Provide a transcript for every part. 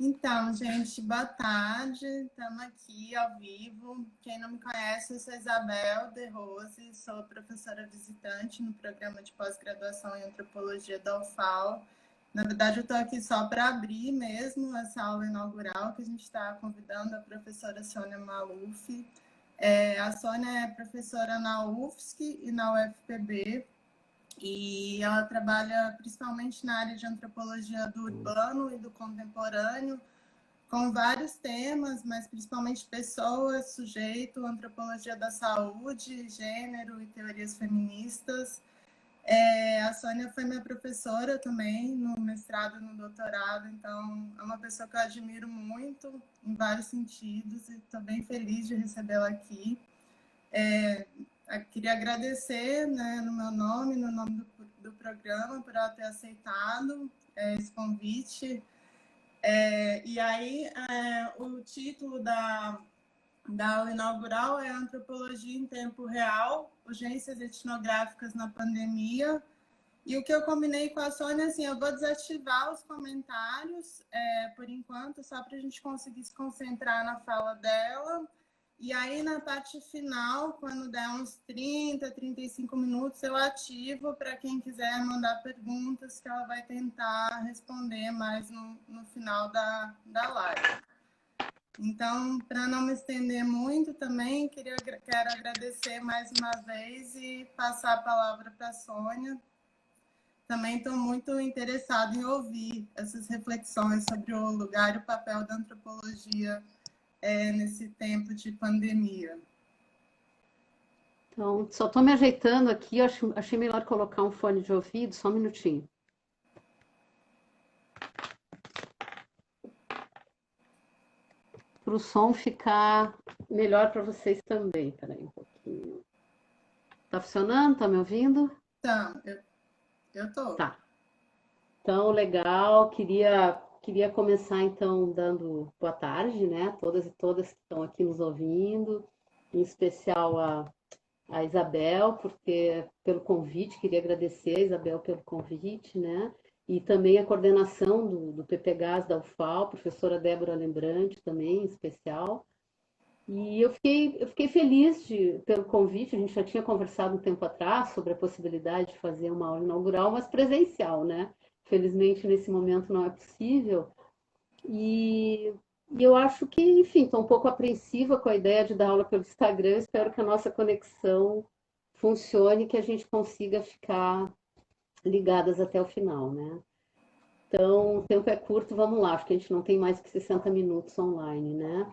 Então, gente, boa tarde. Estamos aqui ao vivo. Quem não me conhece, eu sou Isabel De Rose, sou professora visitante no programa de pós-graduação em antropologia da UFAL. Na verdade, eu estou aqui só para abrir mesmo essa aula inaugural, que a gente está convidando a professora Sônia Maluf. A Sônia é professora na UFSC e na UFPB, e ela trabalha principalmente na área de antropologia do urbano e do contemporâneo, com vários temas, mas principalmente pessoas, sujeito, antropologia da saúde, gênero e teorias feministas. A Sônia foi minha professora também no mestrado e no doutorado, então é uma pessoa que eu admiro muito em vários sentidos e estou bem feliz de recebê-la aqui. Queria agradecer, né, no meu nome, no nome do programa, por ela ter aceitado esse convite. E aí, o título da aula inaugural é Antropologia em Tempo Real, Urgências Etnográficas na Pandemia. E o que eu combinei com a Sônia, assim, eu vou desativar os comentários, por enquanto, só para a gente conseguir se concentrar na fala dela. E aí, na parte final, quando der uns 30, 35 minutos, eu ativo para quem quiser mandar perguntas, que ela vai tentar responder mais no final da live. Então, para não me estender muito também, quero agradecer mais uma vez e passar a palavra para a Sônia. Também estou muito interessada em ouvir essas reflexões sobre o lugar e o papel da antropologia nesse tempo de pandemia. Então, só estou me ajeitando aqui, eu achei melhor colocar um fone de ouvido, só um minutinho. Para o som ficar melhor para vocês também. Peraí um pouquinho. Tá funcionando? Tá me ouvindo? Então, eu estou. Tá. Então, legal. Queria começar, então, dando boa tarde, né? Todas e todas que estão aqui nos ouvindo, em especial a Isabel, porque pelo convite, queria agradecer a Isabel pelo convite, né? E também a coordenação do PPGAS da UFAL, professora Débora Lembrante também, em especial. E eu fiquei feliz pelo convite, a gente já tinha conversado um tempo atrás sobre a possibilidade de fazer uma aula inaugural, mas presencial, né? Felizmente, nesse momento não é possível. E eu acho que, enfim, estou um pouco apreensiva com a ideia de dar aula pelo Instagram. Espero que a nossa conexão funcione, que a gente consiga ficar ligadas até o final, né? Então, o tempo é curto, vamos lá. Acho que a gente não tem mais que 60 minutos online, né?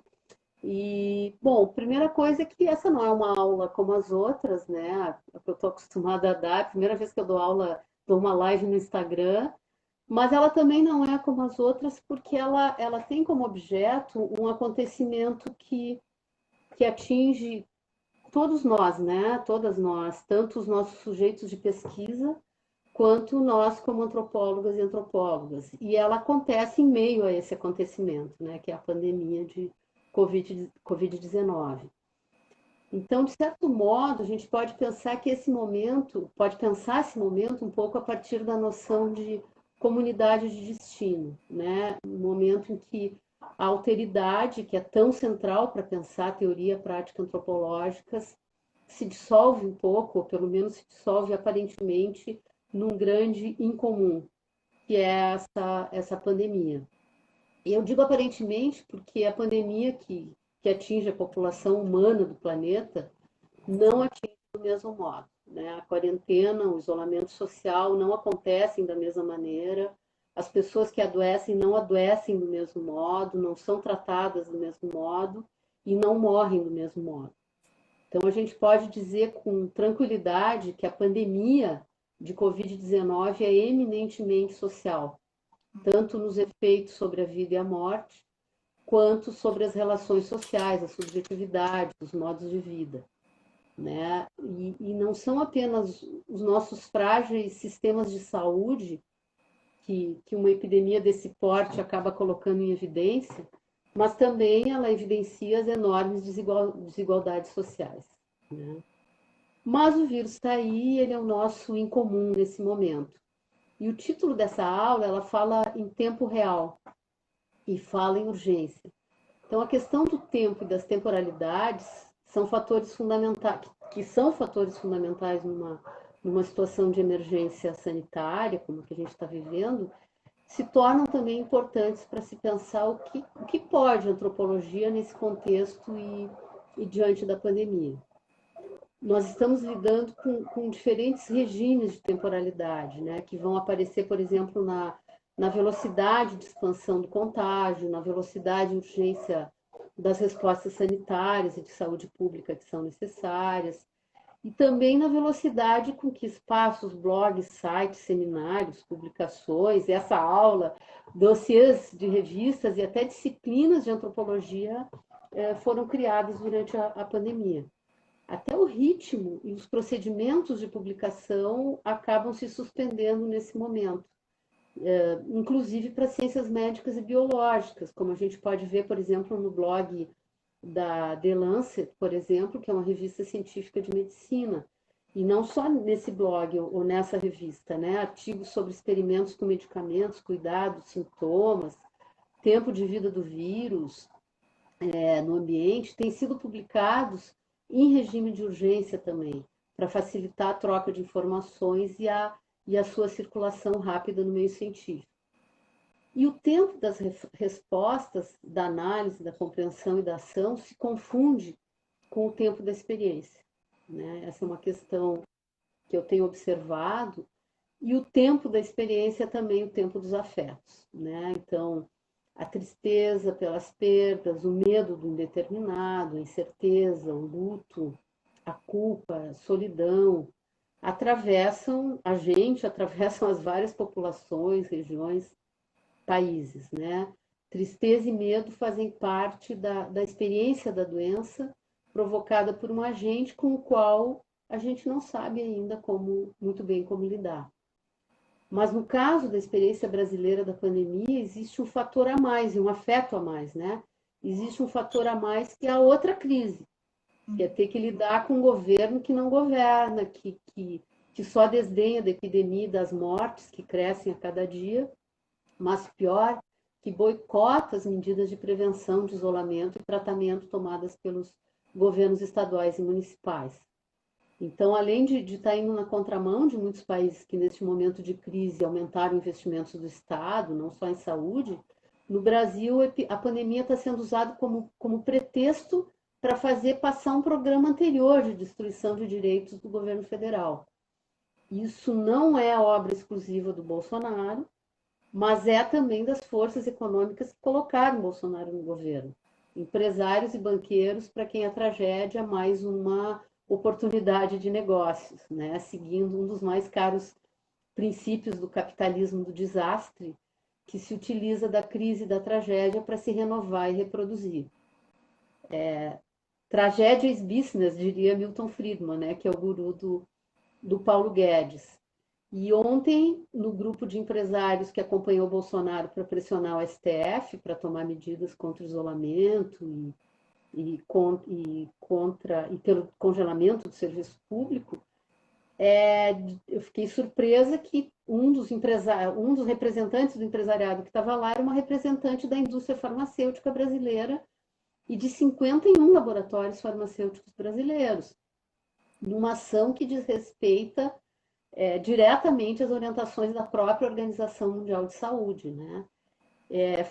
E, bom, primeira coisa é que essa não é uma aula como as outras, né? Que eu estou acostumada a dar. A primeira vez que eu dou aula, dou uma live no Instagram, mas ela também não é como as outras porque ela tem como objeto um acontecimento que atinge todos nós, né? Todas nós, tanto os nossos sujeitos de pesquisa, quanto nós como antropólogas e antropólogas. E ela acontece em meio a esse acontecimento, né? Que é a pandemia de Covid-19. Então, de certo modo, a gente pode pensar esse momento um pouco a partir da noção de comunidade de destino, né? Um momento em que a alteridade, que é tão central para pensar a teoria e a prática antropológicas, se dissolve um pouco, ou pelo menos se dissolve aparentemente num grande incomum, que é essa pandemia. E eu digo aparentemente porque a pandemia que atinge a população humana do planeta não atinge do mesmo modo, né? A quarentena, o isolamento social não acontecem da mesma maneira, as pessoas que adoecem não adoecem do mesmo modo, não são tratadas do mesmo modo e não morrem do mesmo modo. Então, a gente pode dizer com tranquilidade que a pandemia de Covid-19 é eminentemente social, tanto nos efeitos sobre a vida e a morte, quanto sobre as relações sociais, a subjetividade, os modos de vida, né? E não são apenas os nossos frágeis sistemas de saúde que uma epidemia desse porte acaba colocando em evidência, mas também ela evidencia as enormes desigualdades sociais, né? Mas o vírus está aí, ele é o nosso incomum nesse momento. E o título dessa aula, ela fala em tempo real. e fala em urgência. Então, a questão do tempo e das temporalidades são fatores fundamentais, que são fatores fundamentais numa situação de emergência sanitária, como a que a gente está vivendo, se tornam também importantes para se pensar o que pode a antropologia nesse contexto e diante da pandemia. Nós estamos lidando com diferentes regimes de temporalidade, né, que vão aparecer, por exemplo, na velocidade de expansão do contágio, na velocidade e urgência das respostas sanitárias e de saúde pública que são necessárias, e também na velocidade com que espaços, blogs, sites, seminários, publicações, essa aula, dossiês de revistas e até disciplinas de antropologia foram criadas durante a pandemia. Até o ritmo e os procedimentos de publicação acabam se suspendendo nesse momento, inclusive para ciências médicas e biológicas, como a gente pode ver, por exemplo, no blog da The Lancet, por exemplo, que é uma revista científica de medicina. E não só nesse blog ou nessa revista, né? Artigos sobre experimentos com medicamentos, cuidados, sintomas, tempo de vida do vírus no ambiente, têm sido publicados em regime de urgência também, para facilitar a troca de informações e a sua circulação rápida no meio científico. E o tempo das respostas, da análise, da compreensão e da ação se confunde com o tempo da experiência, né? Essa é uma questão que eu tenho observado. E o tempo da experiência é também o tempo dos afetos, né? Então, a tristeza pelas perdas, o medo do indeterminado, a incerteza, o luto, a culpa, a solidão, atravessam a gente, atravessam as várias populações, regiões, países, né? Tristeza e medo fazem parte da experiência da doença provocada por um agente com o qual a gente não sabe ainda muito bem como lidar. Mas no caso da experiência brasileira da pandemia, existe um fator a mais, um afeto a mais, né? Existe um fator a mais que é a outra crise, que é ter que lidar com um governo que não governa, que só desdenha da epidemia e das mortes que crescem a cada dia, mas pior, que boicota as medidas de prevenção, de isolamento e tratamento tomadas pelos governos estaduais e municipais. Então, além de estar indo na contramão de muitos países que, neste momento de crise, aumentaram investimentos do Estado, não só em saúde, no Brasil, a pandemia está sendo usada como pretexto para fazer passar um programa anterior de destruição de direitos do governo federal. Isso não é obra exclusiva do Bolsonaro, mas é também das forças econômicas que colocaram Bolsonaro no governo. Empresários e banqueiros, para quem a tragédia é mais uma oportunidade de negócios, né? Seguindo um dos mais caros princípios do capitalismo do desastre, que se utiliza da crise e da tragédia para se renovar e reproduzir. Tragédia is business, diria Milton Friedman, né? Que é o guru do Paulo Guedes. E ontem, no grupo de empresários que acompanhou o Bolsonaro para pressionar o STF para tomar medidas contra o isolamento e pelo congelamento do serviço público, eu fiquei surpresa que um dos representantes do empresariado que estava lá era uma representante da indústria farmacêutica brasileira e de 51 laboratórios farmacêuticos brasileiros, numa ação que desrespeita diretamente as orientações da própria Organização Mundial de Saúde, né?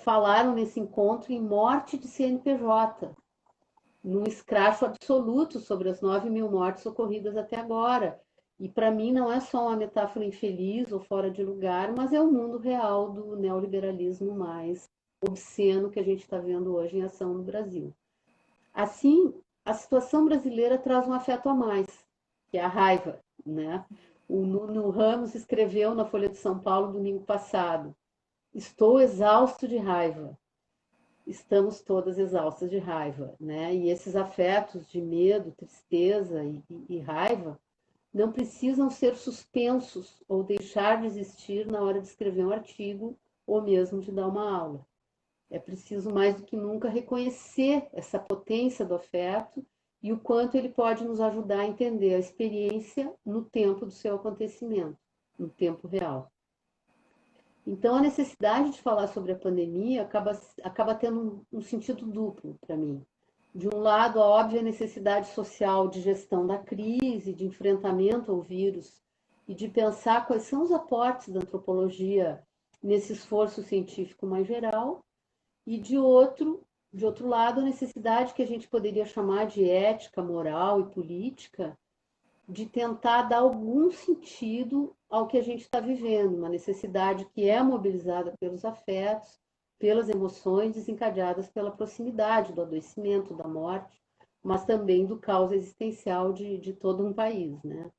Falaram nesse encontro em morte de CNPJ, num escracho absoluto sobre as 9.000 mortes ocorridas até agora. E para mim não é só uma metáfora infeliz ou fora de lugar, mas é o mundo real do neoliberalismo mais obsceno que a gente está vendo hoje em ação no Brasil. Assim, a situação brasileira traz um afeto a mais, que é a raiva, né? O Nuno Ramos escreveu na Folha de São Paulo domingo passado: estou exausto de raiva. Estamos todas exaustas de raiva, né? E esses afetos de medo, tristeza e raiva não precisam ser suspensos ou deixar de existir na hora de escrever um artigo ou mesmo de dar uma aula. É preciso mais do que nunca reconhecer essa potência do afeto e o quanto ele pode nos ajudar a entender a experiência no tempo do seu acontecimento, no tempo real. Então, a necessidade de falar sobre a pandemia acaba tendo um sentido duplo para mim. De um lado, a óbvia necessidade social de gestão da crise, de enfrentamento ao vírus e de pensar quais são os aportes da antropologia nesse esforço científico mais geral, e de outro lado, a necessidade que a gente poderia chamar de ética, moral e política, de tentar dar algum sentido ao que a gente está vivendo, uma necessidade que é mobilizada pelos afetos, pelas emoções desencadeadas pela proximidade do adoecimento, da morte, mas também do caos existencial de todo um país, né?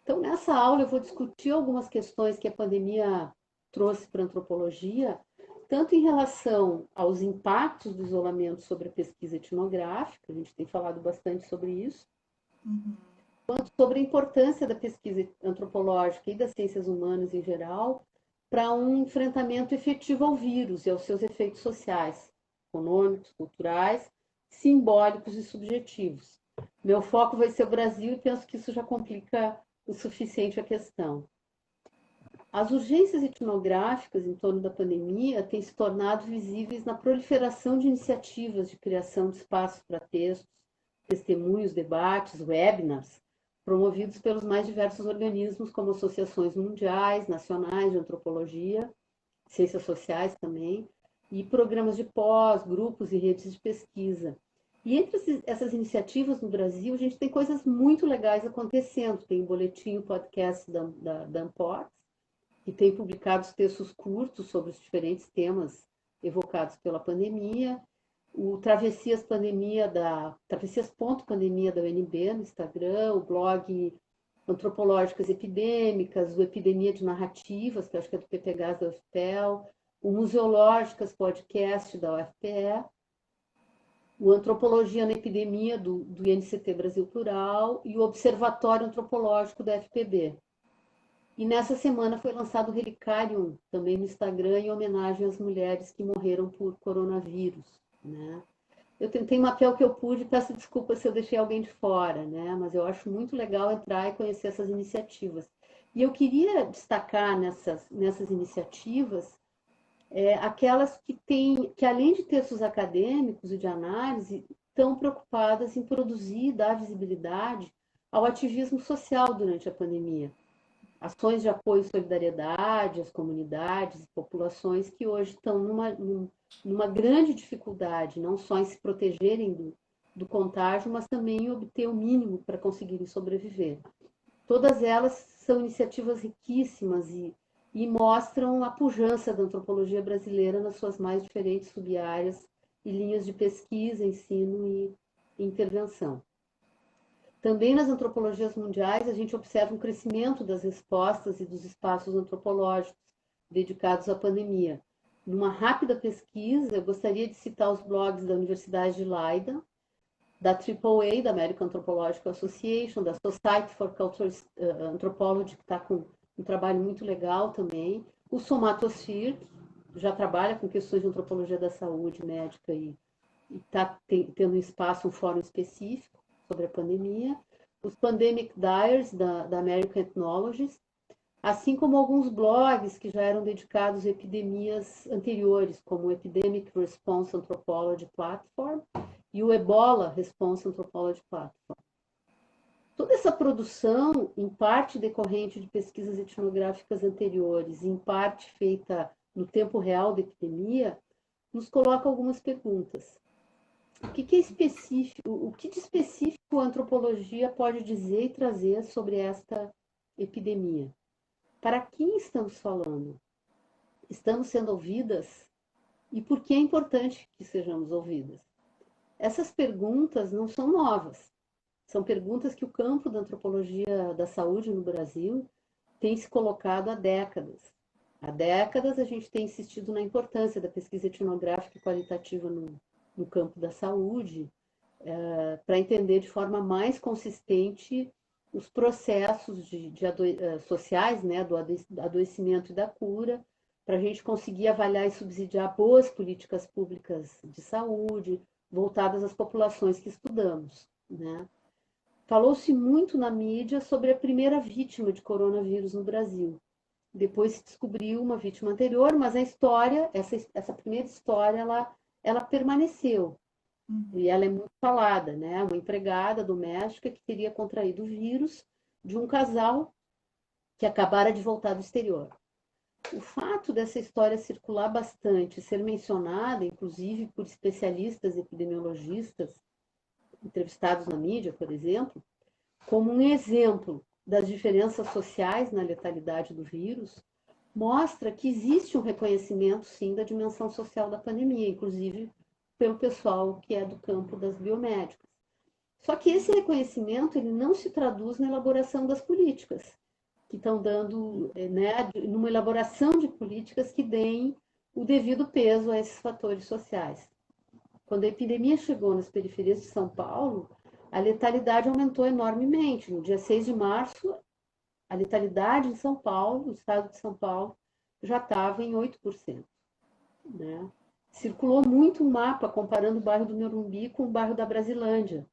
Então, nessa aula eu vou discutir algumas questões que a pandemia trouxe para a antropologia, tanto em relação aos impactos do isolamento sobre a pesquisa etnográfica, a gente tem falado bastante sobre isso, quanto sobre a importância da pesquisa antropológica e das ciências humanas em geral para um enfrentamento efetivo ao vírus e aos seus efeitos sociais, econômicos, culturais, simbólicos e subjetivos. Meu foco vai ser o Brasil e penso que isso já complica o suficiente a questão. As urgências etnográficas em torno da pandemia têm se tornado visíveis na proliferação de iniciativas de criação de espaços para textos, testemunhos, debates, webinars, promovidos pelos mais diversos organismos, como associações mundiais, nacionais de antropologia, ciências sociais também, e programas de pós, grupos e redes de pesquisa. E entre essas iniciativas no Brasil, a gente tem coisas muito legais acontecendo. Tem o boletim, o podcast da Amports, que tem publicado os textos curtos sobre os diferentes temas evocados pela pandemia, o Travessias.pandemia da UNB no Instagram, o blog Antropológicas Epidêmicas, o Epidemia de Narrativas, que acho que é do PPGAS da UFPEL, o Museológicas Podcast da UFPE, o Antropologia na Epidemia do INCT Brasil Plural e o Observatório Antropológico da FPB. E nessa semana foi lançado o Relicário, também no Instagram, em homenagem às mulheres que morreram por coronavírus, né? Eu tentei mapear o que eu pude, peço desculpas se eu deixei alguém de fora, né? Mas eu acho muito legal entrar e conhecer essas iniciativas. E eu queria destacar nessas iniciativas aquelas que além de textos acadêmicos e de análise, estão preocupadas em produzir e dar visibilidade ao ativismo social durante a pandemia. Ações de apoio e solidariedade às comunidades e populações que hoje estão numa grande dificuldade, não só em se protegerem do contágio, mas também em obter o mínimo para conseguirem sobreviver. Todas elas são iniciativas riquíssimas e mostram a pujança da antropologia brasileira nas suas mais diferentes sub-áreas e linhas de pesquisa, ensino e intervenção. Também nas antropologias mundiais, a gente observa um crescimento das respostas e dos espaços antropológicos dedicados à pandemia. Numa rápida pesquisa, eu gostaria de citar os blogs da Universidade de Leiden, da AAA, da American Anthropological Association, da Society for Cultural Anthropology, que está com um trabalho muito legal também, o Somatosphere, que já trabalha com questões de antropologia da saúde médica e está tendo um espaço, um fórum específico sobre a pandemia, os Pandemic Diaries, da American Ethnologist, assim como alguns blogs que já eram dedicados a epidemias anteriores, como o Epidemic Response Anthropology Platform e o Ebola Response Anthropology Platform. Toda essa produção, em parte decorrente de pesquisas etnográficas anteriores, em parte feita no tempo real da epidemia, nos coloca algumas perguntas. O que é específico, o que de específico a antropologia pode dizer e trazer sobre esta epidemia? Para quem estamos falando? Estamos sendo ouvidas? E por que é importante que sejamos ouvidas? Essas perguntas não são novas. São perguntas que o campo da antropologia da saúde no Brasil tem se colocado há décadas. Há décadas a gente tem insistido na importância da pesquisa etnográfica e qualitativa no campo da saúde, para entender de forma mais consistente os processos sociais, né, do adoecimento e da cura, para a gente conseguir avaliar e subsidiar boas políticas públicas de saúde, voltadas às populações que estudamos, né? Falou-se muito na mídia sobre a primeira vítima de coronavírus no Brasil. depois se descobriu uma vítima anterior, mas a história, essa primeira história, ela permaneceu. E ela é muito falada, né? Uma empregada doméstica que teria contraído o vírus de um casal que acabara de voltar do exterior. O fato dessa história circular bastante, ser mencionada, inclusive por especialistas epidemiologistas, entrevistados na mídia, por exemplo, como um exemplo das diferenças sociais na letalidade do vírus, mostra que existe um reconhecimento, sim, da dimensão social da pandemia, inclusive pelo pessoal que é do campo das biomédicas. Só que esse reconhecimento ele não se traduz na elaboração das políticas, que estão dando, né, numa elaboração de políticas que deem o devido peso a esses fatores sociais. Quando a epidemia chegou nas periferias de São Paulo, a letalidade aumentou enormemente. No dia 6 de março, a letalidade em São Paulo, no estado de São Paulo, já estava em 8%. Né? Circulou muito um mapa comparando o bairro do Morumbi com o bairro da Brasilândia.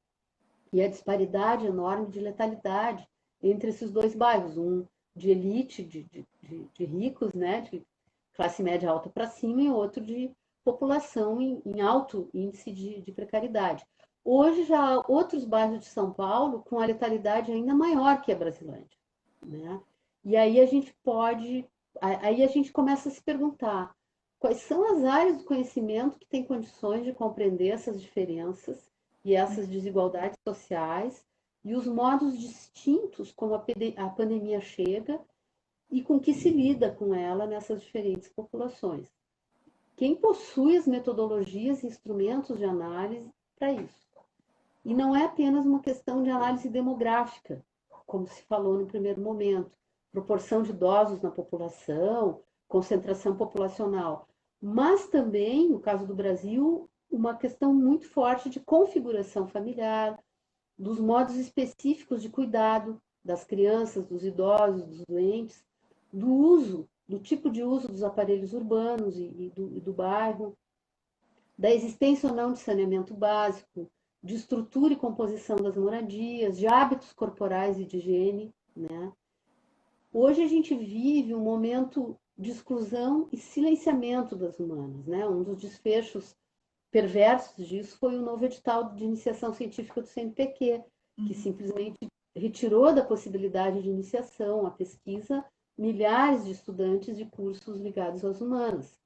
E a disparidade enorme de letalidade entre esses dois bairros, um de elite, de ricos, né, de classe média alta para cima, e outro de população em alto índice de precariedade. Hoje já há outros bairros de São Paulo com a letalidade ainda maior que a Brasilândia. Né? E aí a gente começa a se perguntar quais são as áreas do conhecimento que têm condições de compreender essas diferenças e essas desigualdades sociais e os modos distintos como a pandemia chega e com que se lida com ela nessas diferentes populações. Quem possui as metodologias e instrumentos de análise para isso? E não é apenas uma questão de análise demográfica, como se falou no primeiro momento, proporção de idosos na população, concentração populacional, mas também, no caso do Brasil, uma questão muito forte de configuração familiar, dos modos específicos de cuidado das crianças, dos idosos, dos doentes, do tipo de uso dos aparelhos urbanos e do bairro, da existência ou não de saneamento básico, de estrutura e composição das moradias, de hábitos corporais e de higiene, né? Hoje a gente vive um momento de exclusão e silenciamento das humanas, né? Um dos desfechos perversos disso foi o novo edital de iniciação científica do CNPq, que simplesmente retirou da possibilidade de iniciação à pesquisa milhares de estudantes de cursos ligados às humanas.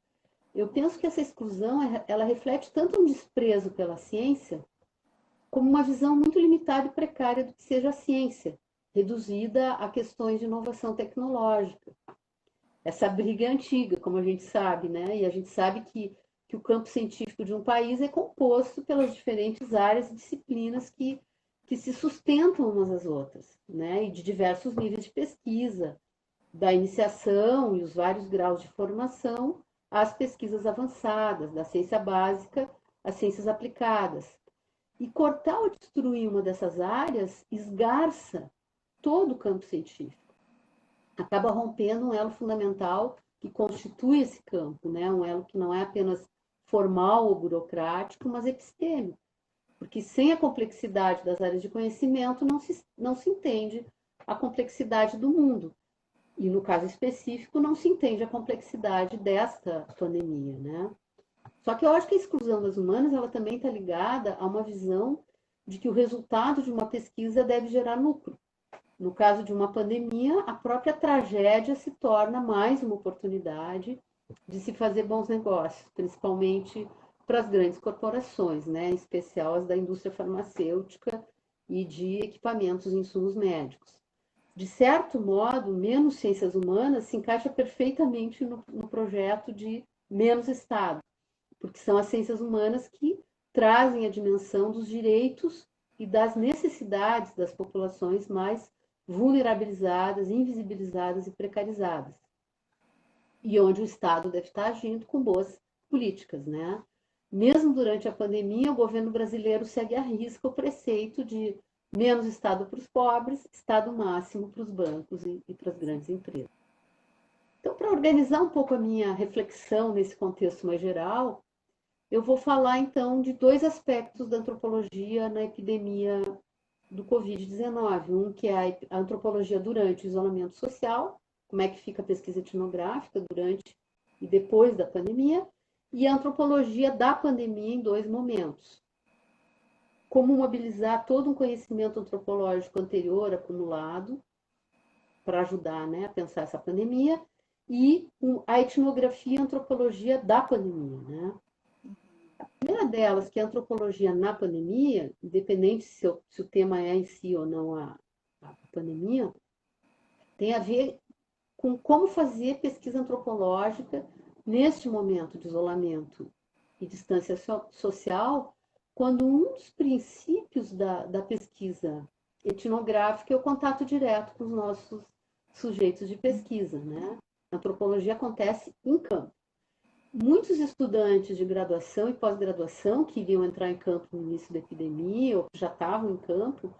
Eu penso que essa exclusão, ela reflete tanto um desprezo pela ciência, como uma visão muito limitada e precária do que seja a ciência, reduzida a questões de inovação tecnológica. Essa briga é antiga, como a gente sabe, né? E a gente sabe que o campo científico de um país é composto pelas diferentes áreas e disciplinas que se sustentam umas às outras, né? E de diversos níveis de pesquisa, da iniciação e os vários graus de formação às pesquisas avançadas, da ciência básica às ciências aplicadas. E cortar ou destruir uma dessas áreas esgarça todo o campo científico. Acaba rompendo um elo fundamental que constitui esse campo, né? Um elo que não é apenas formal ou burocrático, mas epistêmico. Porque sem a complexidade das áreas de conhecimento não se entende a complexidade do mundo. E no caso específico, não se entende a complexidade desta pandemia, né? Só que eu acho que a exclusão das humanas ela também está ligada a uma visão de que o resultado de uma pesquisa deve gerar lucro. No caso de uma pandemia, a própria tragédia se torna mais uma oportunidade de se fazer bons negócios, principalmente para as grandes corporações, né? Em especial as da indústria farmacêutica e de equipamentos e insumos médicos. De certo modo, menos ciências humanas se encaixa perfeitamente no projeto de menos Estado, porque são as ciências humanas que trazem a dimensão dos direitos e das necessidades das populações mais vulnerabilizadas, invisibilizadas e precarizadas. E onde o Estado deve estar agindo com boas políticas, né? Mesmo durante a pandemia, o governo brasileiro segue à risca o preceito de menos Estado para os pobres, Estado máximo para os bancos e para as grandes empresas. Então, para organizar um pouco a minha reflexão nesse contexto mais geral, eu vou falar então de dois aspectos da antropologia na epidemia do Covid-19. Um que é a antropologia durante o isolamento social como é que fica a pesquisa etnográfica durante e depois da pandemia, e a antropologia da pandemia em 2 momentos. Como mobilizar todo um conhecimento antropológico anterior acumulado para ajudar, né, a pensar essa pandemia, e a etnografia e antropologia da pandemia, né? A primeira delas, que é a antropologia na pandemia, independente se o tema é em si ou não a pandemia, tem a ver com como fazer pesquisa antropológica neste momento de isolamento e distância social, quando um dos princípios da pesquisa etnográfica é o contato direto com os nossos sujeitos de pesquisa, né? A antropologia acontece em campo. Muitos estudantes de graduação e pós-graduação que iriam entrar em campo no início da epidemia ou que já estavam em campo,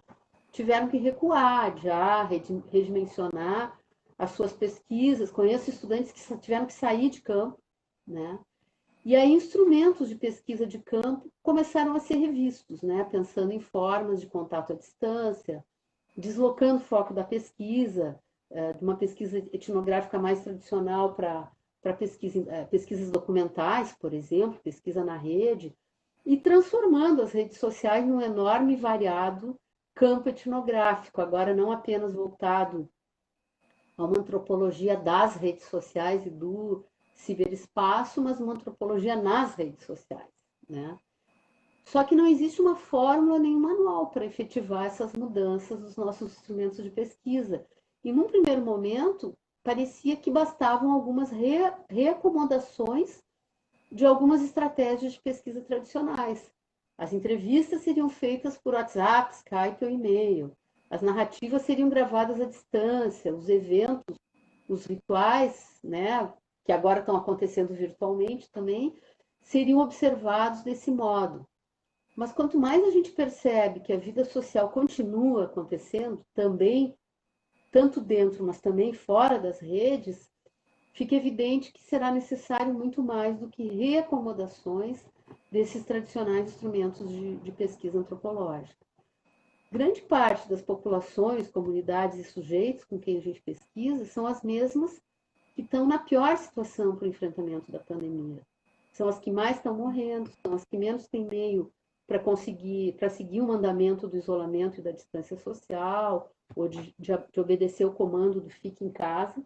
tiveram que recuar, já redimensionar as suas pesquisas. Conheço estudantes que tiveram que sair de campo, né? E aí instrumentos de pesquisa de campo começaram a ser revistos, né? Pensando em formas de contato à distância, deslocando o foco da pesquisa, de uma pesquisa etnográfica mais tradicional para pesquisas documentais, por exemplo, pesquisa na rede, e transformando as redes sociais num enorme e variado campo etnográfico, agora não apenas voltado a uma antropologia das redes sociais e do ciberespaço, mas uma antropologia nas redes sociais, né? Só que não existe uma fórmula nem um manual para efetivar essas mudanças dos nossos instrumentos de pesquisa. E num primeiro momento, parecia que bastavam algumas reacomodações de algumas estratégias de pesquisa tradicionais. As entrevistas seriam feitas por WhatsApp, Skype ou e-mail. As narrativas seriam gravadas à distância, os eventos, os rituais, né, que agora estão acontecendo virtualmente também, seriam observados desse modo. Mas quanto mais a gente percebe que a vida social continua acontecendo, também, tanto dentro, mas também fora das redes, fica evidente que será necessário muito mais do que reacomodações desses tradicionais instrumentos de pesquisa antropológica. Grande parte das populações, comunidades e sujeitos com quem a gente pesquisa são as mesmas que estão na pior situação para o enfrentamento da pandemia. São as que mais estão morrendo, são as que menos têm meio para seguir o mandamento do isolamento e da distância social, ou de obedecer o comando do fique em casa.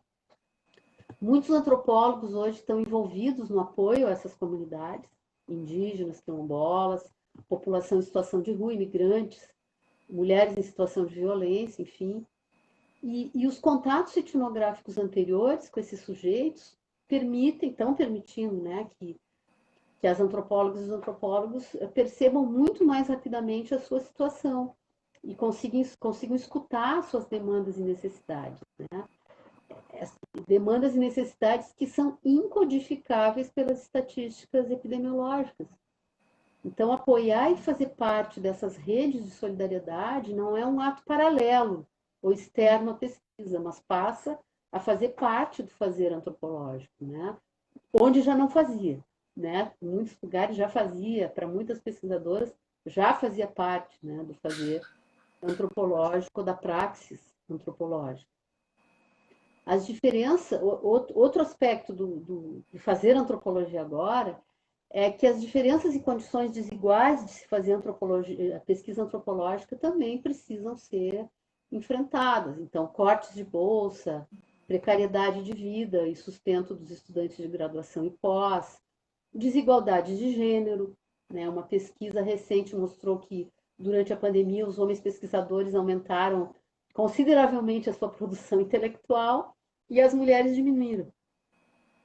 Muitos antropólogos hoje estão envolvidos no apoio a essas comunidades, indígenas, quilombolas, população em situação de rua, imigrantes, mulheres em situação de violência, enfim. E os contatos etnográficos anteriores com esses sujeitos estão permitindo, né, que as antropólogas e os antropólogos percebam muito mais rapidamente a sua situação e consigam escutar suas demandas e necessidades, né? Demandas e necessidades que são incodificáveis pelas estatísticas epidemiológicas. Então, apoiar e fazer parte dessas redes de solidariedade não é um ato paralelo ou externo à pesquisa, mas passa a fazer parte do fazer antropológico, né? Onde já não fazia, né? Em muitos lugares já fazia, para muitas pesquisadoras já fazia parte, né, do fazer antropológico, da praxis antropológica. As diferenças, outro aspecto de fazer antropologia agora é que as diferenças e condições desiguais de se fazer antropologia, a pesquisa antropológica também precisam ser enfrentadas. Então, cortes de bolsa, precariedade de vida e sustento dos estudantes de graduação e pós, desigualdade de gênero, né? Uma pesquisa recente mostrou que durante a pandemia os homens pesquisadores aumentaram consideravelmente a sua produção intelectual e as mulheres diminuíram.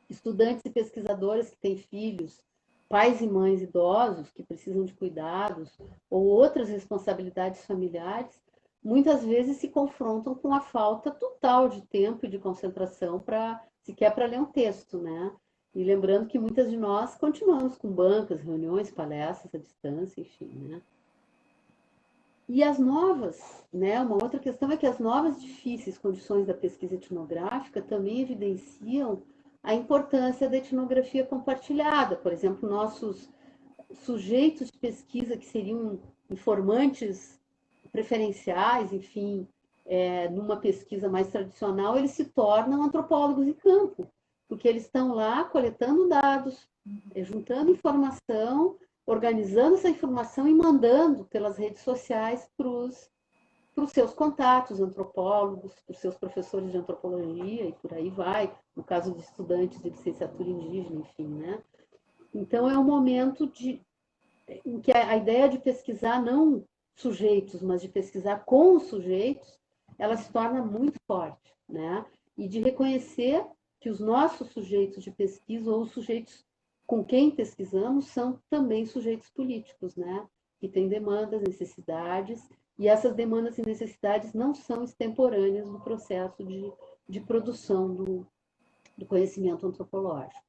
Estudantes e pesquisadores que têm filhos, pais e mães idosos que precisam de cuidados ou outras responsabilidades familiares, muitas vezes se confrontam com a falta total de tempo e de concentração sequer para ler um texto, né? E lembrando que muitas de nós continuamos com bancas, reuniões, palestras à distância, enfim, né? E as novas, né? Uma outra questão é que as novas difíceis condições da pesquisa etnográfica também evidenciam a importância da etnografia compartilhada. Por exemplo, nossos sujeitos de pesquisa que seriam informantes preferenciais, enfim, numa pesquisa mais tradicional, eles se tornam antropólogos em campo, porque eles estão lá coletando dados, juntando informação, organizando essa informação e mandando pelas redes sociais para os seus contatos antropólogos, para os seus professores de antropologia e por aí vai, no caso de estudantes de licenciatura indígena, enfim, né? Então é um momento em que a ideia de pesquisar não sujeitos, mas de pesquisar com os sujeitos, ela se torna muito forte, né? E de reconhecer que os nossos sujeitos de pesquisa ou os sujeitos com quem pesquisamos são também sujeitos políticos, né? Que têm demandas, necessidades, e essas demandas e necessidades não são extemporâneas no processo de produção do conhecimento antropológico.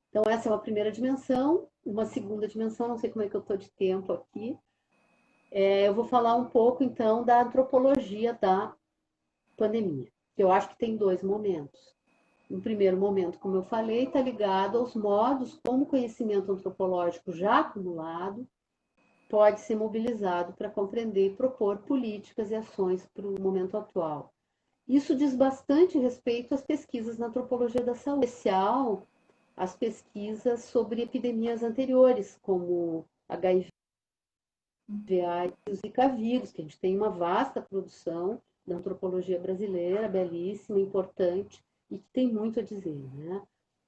Então, essa é uma primeira dimensão. Uma segunda dimensão, não sei como é que eu estou de tempo aqui, eu vou falar um pouco, então, da antropologia da pandemia, que eu acho que tem dois momentos. No primeiro momento, como eu falei, está ligado aos modos como o conhecimento antropológico já acumulado pode ser mobilizado para compreender e propor políticas e ações para o momento atual. Isso diz bastante respeito às pesquisas na antropologia da saúde, em especial as pesquisas sobre epidemias anteriores, como HIV, AIDS e Zika vírus, que a gente tem uma vasta produção da antropologia brasileira, belíssima, importante, e que tem muito a dizer, né?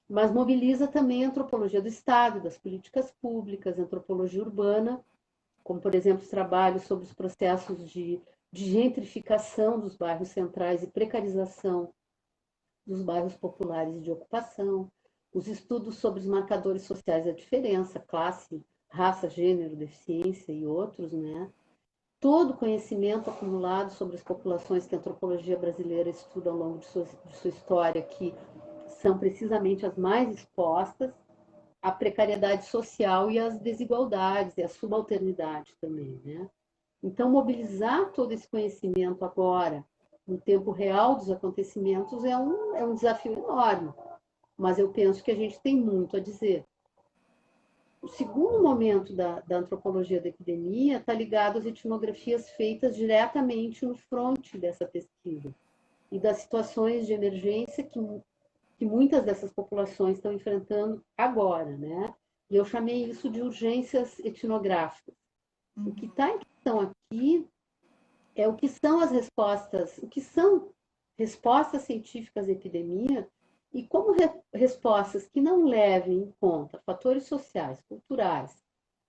Mas mobiliza também a antropologia do Estado, das políticas públicas, a antropologia urbana, como, por exemplo, os trabalhos sobre os processos de gentrificação dos bairros centrais e precarização dos bairros populares e de ocupação, os estudos sobre os marcadores sociais da diferença, classe, raça, gênero, deficiência e outros, né? Todo o conhecimento acumulado sobre as populações que a antropologia brasileira estuda ao longo de sua história, que são precisamente as mais expostas à precariedade social e às desigualdades e à subalternidade também, né? Então, mobilizar todo esse conhecimento agora, no tempo real dos acontecimentos, é um desafio enorme, mas eu penso que a gente tem muito a dizer. O segundo momento da antropologia da epidemia está ligado às etnografias feitas diretamente no fronte dessa pesquisa e das situações de emergência que muitas dessas populações estão enfrentando agora, né? E eu chamei isso de urgências etnográficas. O que está em questão aqui é o que são as respostas, o que são respostas científicas à epidemia e como respostas que não levem em conta fatores sociais, culturais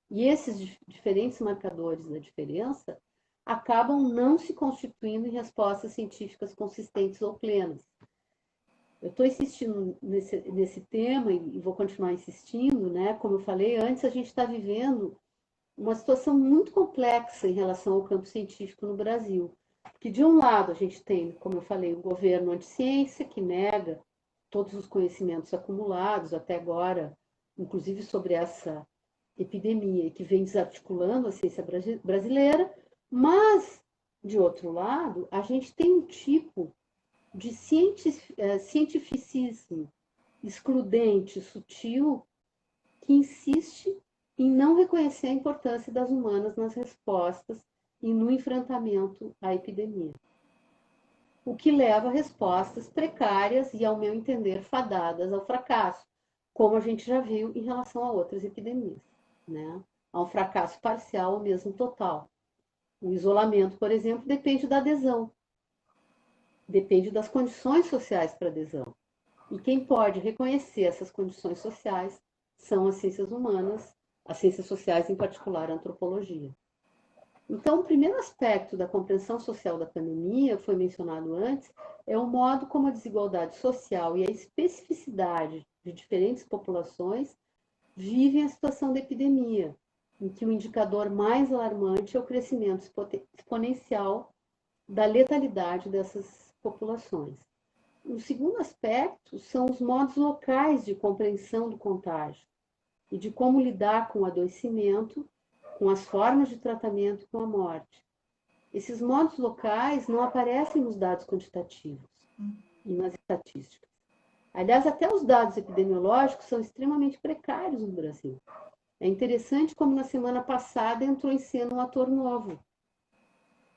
e esses diferentes marcadores da diferença acabam não se constituindo em respostas científicas consistentes ou plenas. Eu estou insistindo nesse tema e vou continuar insistindo, né? Como eu falei antes, a gente está vivendo uma situação muito complexa em relação ao campo científico no Brasil. Porque, de um lado, a gente tem, como eu falei, o governo anti-ciência, que nega todos os conhecimentos acumulados até agora, inclusive sobre essa epidemia, e que vem desarticulando a ciência brasileira, mas, de outro lado, a gente tem um tipo de cientificismo excludente, sutil, que insiste em não reconhecer a importância das humanas nas respostas e no enfrentamento à epidemia. O que leva a respostas precárias e, ao meu entender, fadadas ao fracasso, como a gente já viu em relação a outras epidemias, né? A um fracasso parcial ou mesmo total. O isolamento, por exemplo, depende da adesão, depende das condições sociais para adesão. E quem pode reconhecer essas condições sociais são as ciências humanas, as ciências sociais, em particular a antropologia. Então, o primeiro aspecto da compreensão social da pandemia, foi mencionado antes, é o modo como a desigualdade social e a especificidade de diferentes populações vivem a situação da epidemia, em que o indicador mais alarmante é o crescimento exponencial da letalidade dessas populações. O segundo aspecto são os modos locais de compreensão do contágio e de como lidar com o adoecimento, com as formas de tratamento e com a morte. Esses modos locais não aparecem nos dados quantitativos e nas estatísticas. Aliás, até os dados epidemiológicos são extremamente precários no Brasil. É interessante como na semana passada entrou em cena um ator novo,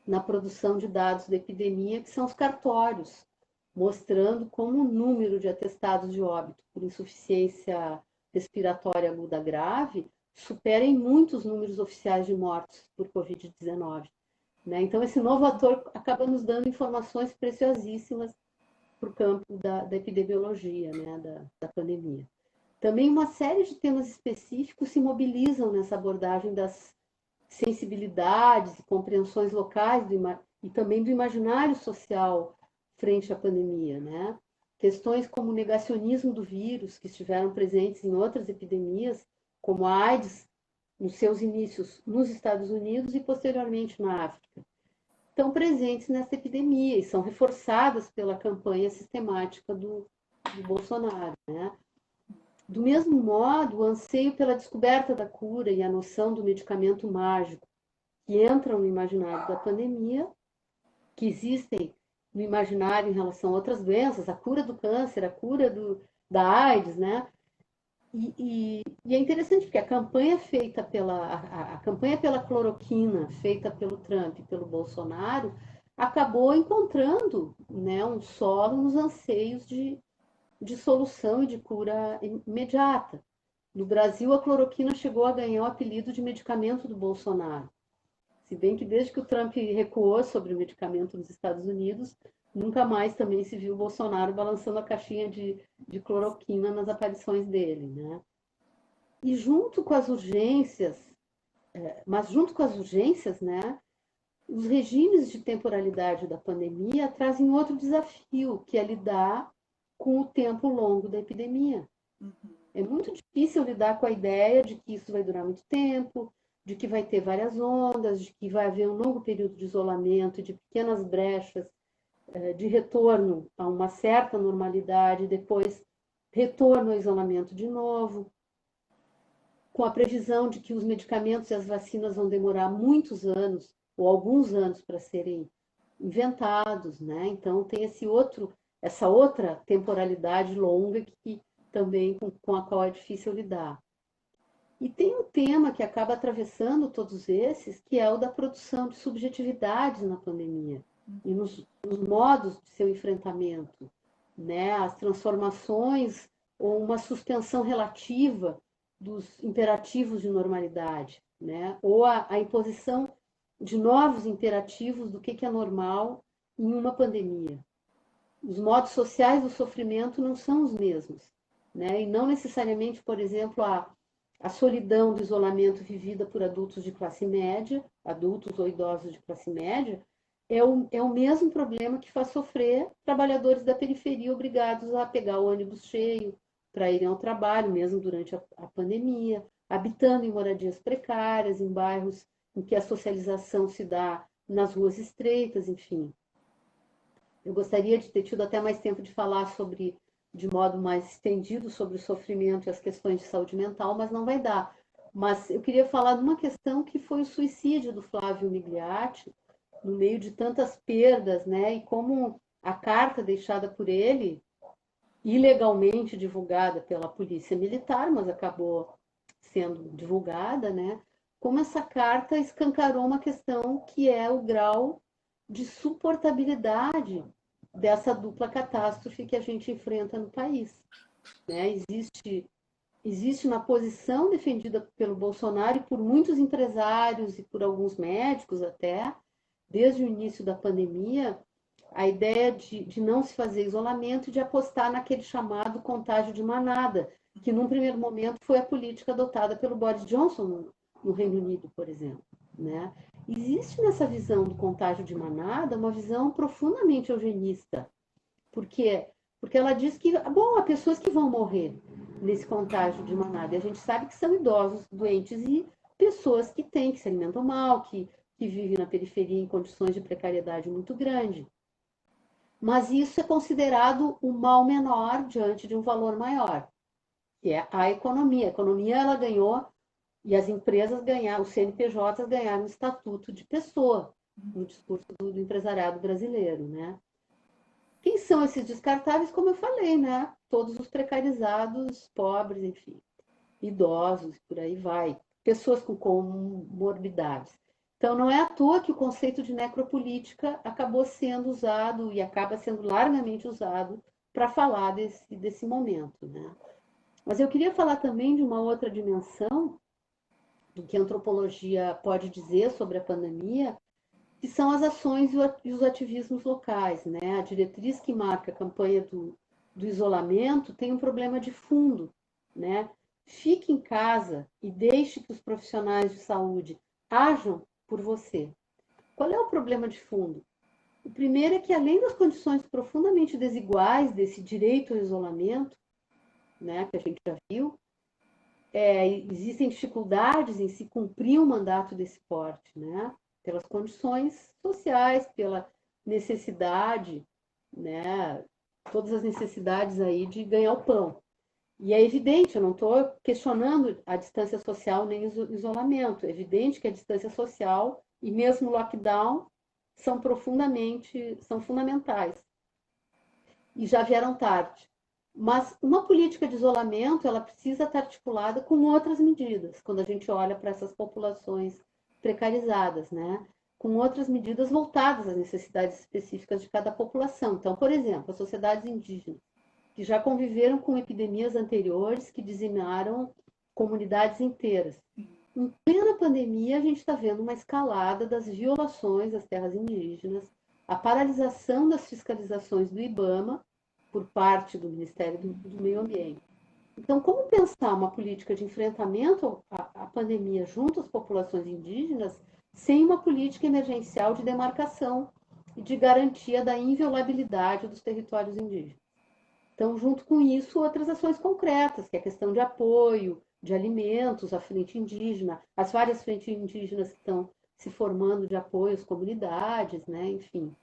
na produção de dados da epidemia, que são os cartórios, mostrando como o número de atestados de óbito por insuficiência respiratória aguda grave supera em muitos números oficiais de mortos por Covid-19. Né? Então, esse novo ator acaba nos dando informações preciosíssimas para o campo da epidemiologia, né? da pandemia. Também uma série de temas específicos se mobilizam nessa abordagem das sensibilidades e compreensões locais e também do imaginário social frente à pandemia, né? Questões como o negacionismo do vírus, que estiveram presentes em outras epidemias, como a AIDS, nos seus inícios nos Estados Unidos e posteriormente na África, estão presentes nessa epidemia e são reforçadas pela campanha sistemática do Bolsonaro, né? Do mesmo modo, o anseio pela descoberta da cura e a noção do medicamento mágico que entram no imaginário da pandemia, que existem no imaginário em relação a outras doenças, a cura do câncer, a cura da AIDS, né? E é interessante porque a campanha feita a campanha pela cloroquina, feita pelo Trump e pelo Bolsonaro, acabou encontrando, né, um solo nos anseios de solução e de cura imediata. No Brasil, a cloroquina chegou a ganhar o apelido de medicamento do Bolsonaro. Se bem que desde que o Trump recuou sobre o medicamento nos Estados Unidos, nunca mais também se viu o Bolsonaro balançando a caixinha de cloroquina nas aparições dele, né? E junto com as urgências, né, os regimes de temporalidade da pandemia trazem outro desafio, que é lidar com o tempo longo da epidemia. É muito difícil lidar com a ideia de que isso vai durar muito tempo, de que vai ter várias ondas, de que vai haver um longo período de isolamento, de pequenas brechas de retorno a uma certa normalidade, depois retorno ao isolamento de novo, com a previsão de que os medicamentos e as vacinas vão demorar muitos anos, ou alguns anos, para serem inventados, né? Então tem essa outra temporalidade longa que também com a qual é difícil lidar. E tem um tema que acaba atravessando todos esses, que é o da produção de subjetividades na pandemia e nos modos de seu enfrentamento, né? As transformações ou uma suspensão relativa dos imperativos de normalidade, né? Ou a imposição de novos imperativos do que é normal em uma pandemia. Os modos sociais do sofrimento não são os mesmos, né? E não necessariamente, por exemplo, a solidão do isolamento vivida por adultos de classe média, adultos ou idosos de classe média, é o mesmo problema que faz sofrer trabalhadores da periferia obrigados a pegar o ônibus cheio para irem ao trabalho, mesmo durante a pandemia, habitando em moradias precárias, em bairros em que a socialização se dá nas ruas estreitas, enfim. Eu gostaria de ter tido até mais tempo de falar de modo mais estendido sobre o sofrimento e as questões de saúde mental, mas não vai dar. Mas eu queria falar de uma questão que foi o suicídio do Flávio Migliatti, no meio de tantas perdas, né? E como a carta deixada por ele, ilegalmente divulgada pela polícia militar, mas acabou sendo divulgada, né? Como essa carta escancarou uma questão que é o grau de suportabilidade dessa dupla catástrofe que a gente enfrenta no país, né? Existe uma posição defendida pelo Bolsonaro e por muitos empresários e por alguns médicos até, desde o início da pandemia, a ideia de não se fazer isolamento e de apostar naquele chamado contágio de manada, que num primeiro momento foi a política adotada pelo Boris Johnson no Reino Unido, por exemplo, né? Existe nessa visão do contágio de manada uma visão profundamente eugenista. Por quê? Porque ela diz que, bom, há pessoas que vão morrer nesse contágio de manada. E a gente sabe que são idosos, doentes e pessoas que se alimentam mal, que vivem na periferia em condições de precariedade muito grande. Mas isso é considerado o mal menor diante de um valor maior, que é a economia. A economia ela ganhou e as empresas ganharam, os CNPJs ganharam o estatuto de pessoa no discurso do empresariado brasileiro, né? Quem são esses descartáveis? Como eu falei, né? Todos os precarizados, pobres, enfim, idosos, por aí vai. Pessoas com comorbidades. Então, não é à toa que o conceito de necropolítica acabou sendo usado e acaba sendo largamente usado para falar desse momento, né? Mas eu queria falar também de uma outra dimensão do que a antropologia pode dizer sobre a pandemia, que são as ações e os ativismos locais, né? A diretriz que marca a campanha do isolamento tem um problema de fundo, né? Fique em casa e deixe que os profissionais de saúde ajam por você. Qual é o problema de fundo? O primeiro é que, além das condições profundamente desiguais desse direito ao isolamento, né, que a gente já viu, existem dificuldades em se cumprir um mandato desse porte, né? Pelas condições sociais, pela necessidade, né? Todas as necessidades aí de ganhar o pão. E é evidente, eu não estou questionando a distância social nem o isolamento. É evidente que a distância social e mesmo o lockdown são fundamentais e já vieram tarde. Mas uma política de isolamento, ela precisa estar articulada com outras medidas, quando a gente olha para essas populações precarizadas, né? Com outras medidas voltadas às necessidades específicas de cada população. Então, por exemplo, as sociedades indígenas, que já conviveram com epidemias anteriores que dizimaram comunidades inteiras. Em plena pandemia, a gente está vendo uma escalada das violações às terras indígenas, a paralisação das fiscalizações do IBAMA por parte do Ministério do Meio Ambiente. Então, como pensar uma política de enfrentamento à pandemia junto às populações indígenas sem uma política emergencial de demarcação e de garantia da inviolabilidade dos territórios indígenas? Então, junto com isso, outras ações concretas, que é a questão de apoio, de alimentos, a frente indígena, as várias frentes indígenas que estão se formando de apoio às comunidades, né? Enfim.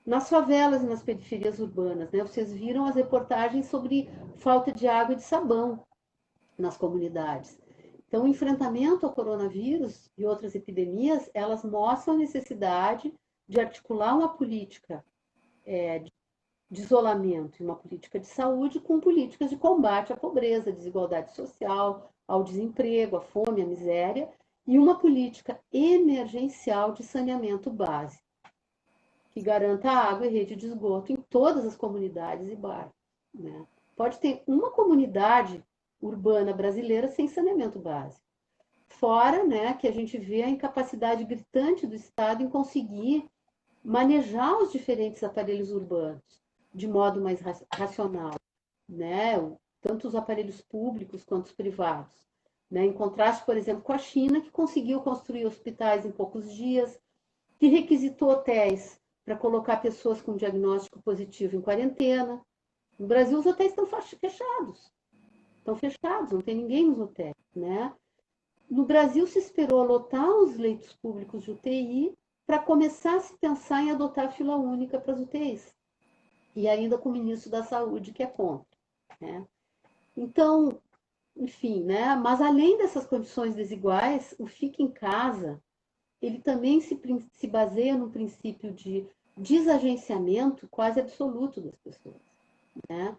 Nas favelas e nas periferias urbanas, né? Vocês viram as reportagens sobre falta de água e de sabão nas comunidades. Então, o enfrentamento ao coronavírus e outras epidemias, elas mostram a necessidade de articular uma política de isolamento e uma política de saúde com políticas de combate à pobreza, à desigualdade social, ao desemprego, à fome, à miséria, e uma política emergencial de saneamento básico, que garanta água e rede de esgoto em todas as comunidades e bairros, né? Pode ter uma comunidade urbana brasileira sem saneamento básico. Fora, né, que a gente vê a incapacidade gritante do Estado em conseguir manejar os diferentes aparelhos urbanos de modo mais racional, né? Tanto os aparelhos públicos quanto os privados. Né? Em contraste, por exemplo, com a China, que conseguiu construir hospitais em poucos dias, que requisitou hotéis para colocar pessoas com diagnóstico positivo em quarentena. No Brasil, os hotéis estão fechados. Estão fechados, não tem ninguém nos hotéis. Né? No Brasil, se esperou lotar os leitos públicos de UTI para começar a se pensar em adotar a fila única para as UTIs. E ainda com o ministro da Saúde, que é contra. Né? Então, enfim, né? Mas além dessas condições desiguais, o fica em casa, ele também se baseia no princípio de desagenciamento quase absoluto das pessoas. Né?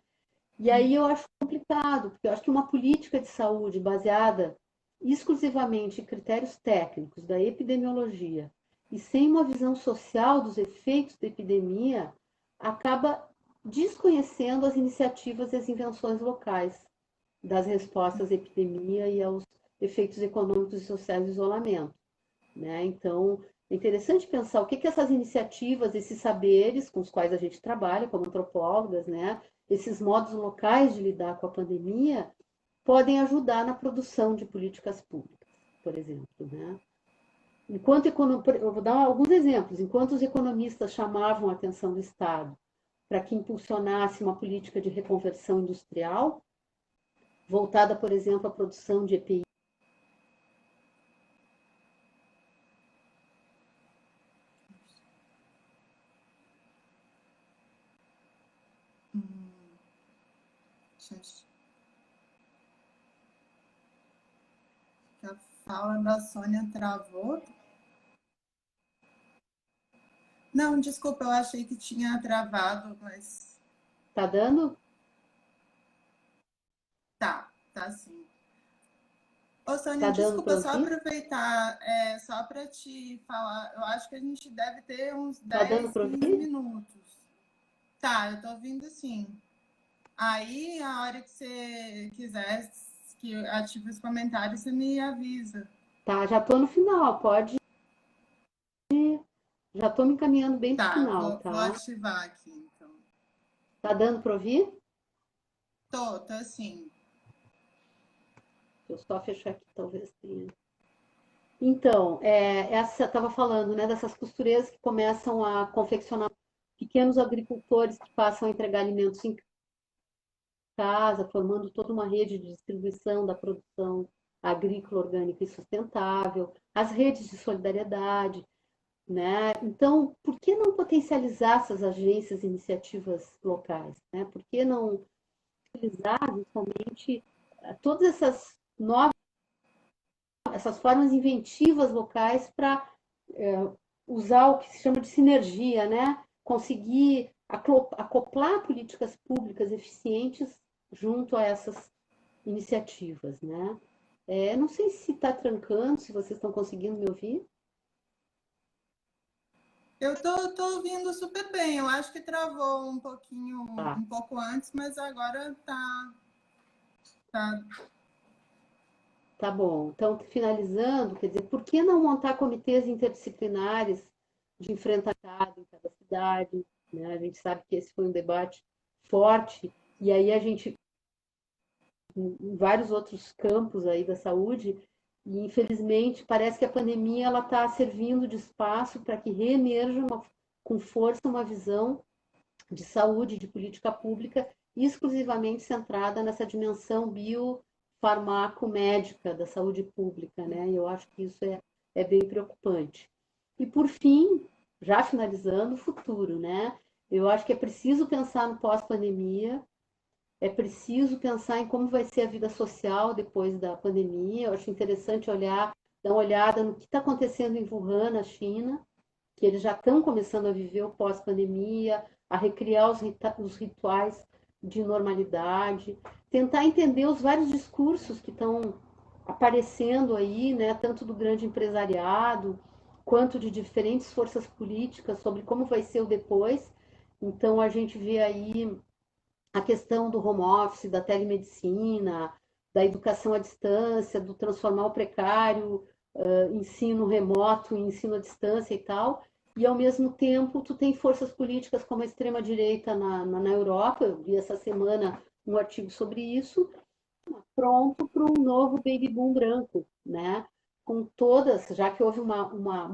E aí eu acho complicado, porque eu acho que uma política de saúde baseada exclusivamente em critérios técnicos da epidemiologia e sem uma visão social dos efeitos da epidemia, acaba desconhecendo as iniciativas e as invenções locais das respostas à epidemia e aos efeitos econômicos e sociais do isolamento. Né? Então, é interessante pensar o que essas iniciativas, esses saberes com os quais a gente trabalha como antropólogas, né? Esses modos locais de lidar com a pandemia, podem ajudar na produção de políticas públicas, por exemplo. Né? Eu vou dar alguns exemplos. Enquanto os economistas chamavam a atenção do Estado para que impulsionasse uma política de reconversão industrial, voltada, por exemplo, à produção de EPI. A fala da Sônia travou. Não, desculpa, eu achei que tinha travado, mas. Tá dando? Tá sim. Ô, Sônia, Tá dando para desculpa, só ouvir? aproveitar, só para te falar, eu acho que a gente deve ter uns Tá dando 10, para 15 ouvir? minutos. Tá, eu tô ouvindo sim. Aí, a hora que você quiser que eu ative os comentários, você me avisa. Tá, já tô no final, pode. Já tô me encaminhando bem pro Tá, final, vou tá? ativar aqui, então. Tá dando para ouvir? Tô assim. Deixa eu só fechar aqui, talvez tenha. Então, essa estava falando, né, dessas costureiras que começam a confeccionar pequenos agricultores que passam a entregar alimentos em casa, formando toda uma rede de distribuição da produção agrícola, orgânica e sustentável, as redes de solidariedade, né? Então, por que não potencializar essas agências e iniciativas locais, né? Por que não utilizar justamente todas essas novas, essas formas inventivas locais para usar o que se chama de sinergia, né? Conseguir acoplar políticas públicas eficientes junto a essas iniciativas, né? Não sei se está trancando, se vocês estão conseguindo me ouvir. Eu tô ouvindo super bem. Eu acho que travou um pouquinho, Tá, um pouco antes, mas agora tá. tá bom. Então, finalizando, quer dizer, por que não montar comitês interdisciplinares de enfrentamento em cada cidade, né? A gente sabe que esse foi um debate forte, e aí a gente em vários outros campos aí da saúde, e infelizmente parece que a pandemia ela está servindo de espaço para que reemerja com força uma visão de saúde, de política pública exclusivamente centrada nessa dimensão biofarmacomédica da saúde pública, né? E eu acho que isso é bem preocupante. E por fim, já finalizando, o futuro, né? Eu acho que é preciso pensar no pós-pandemia, é preciso pensar em como vai ser a vida social depois da pandemia. Eu acho interessante dar uma olhada no que está acontecendo em Wuhan, na China, que eles já estão começando a viver o pós-pandemia, a recriar os rituais de normalidade, tentar entender os vários discursos que estão aparecendo aí, né, tanto do grande empresariado quanto de diferentes forças políticas sobre como vai ser o depois. Então a gente vê aí a questão do home office, da telemedicina, da educação à distância, do transformar o precário, ensino remoto em ensino à distância e tal, e ao mesmo tempo tu tem forças políticas como a extrema-direita na Europa, eu vi essa semana um artigo sobre isso, pronto para um novo baby boom branco, né? Com todas, já que houve uma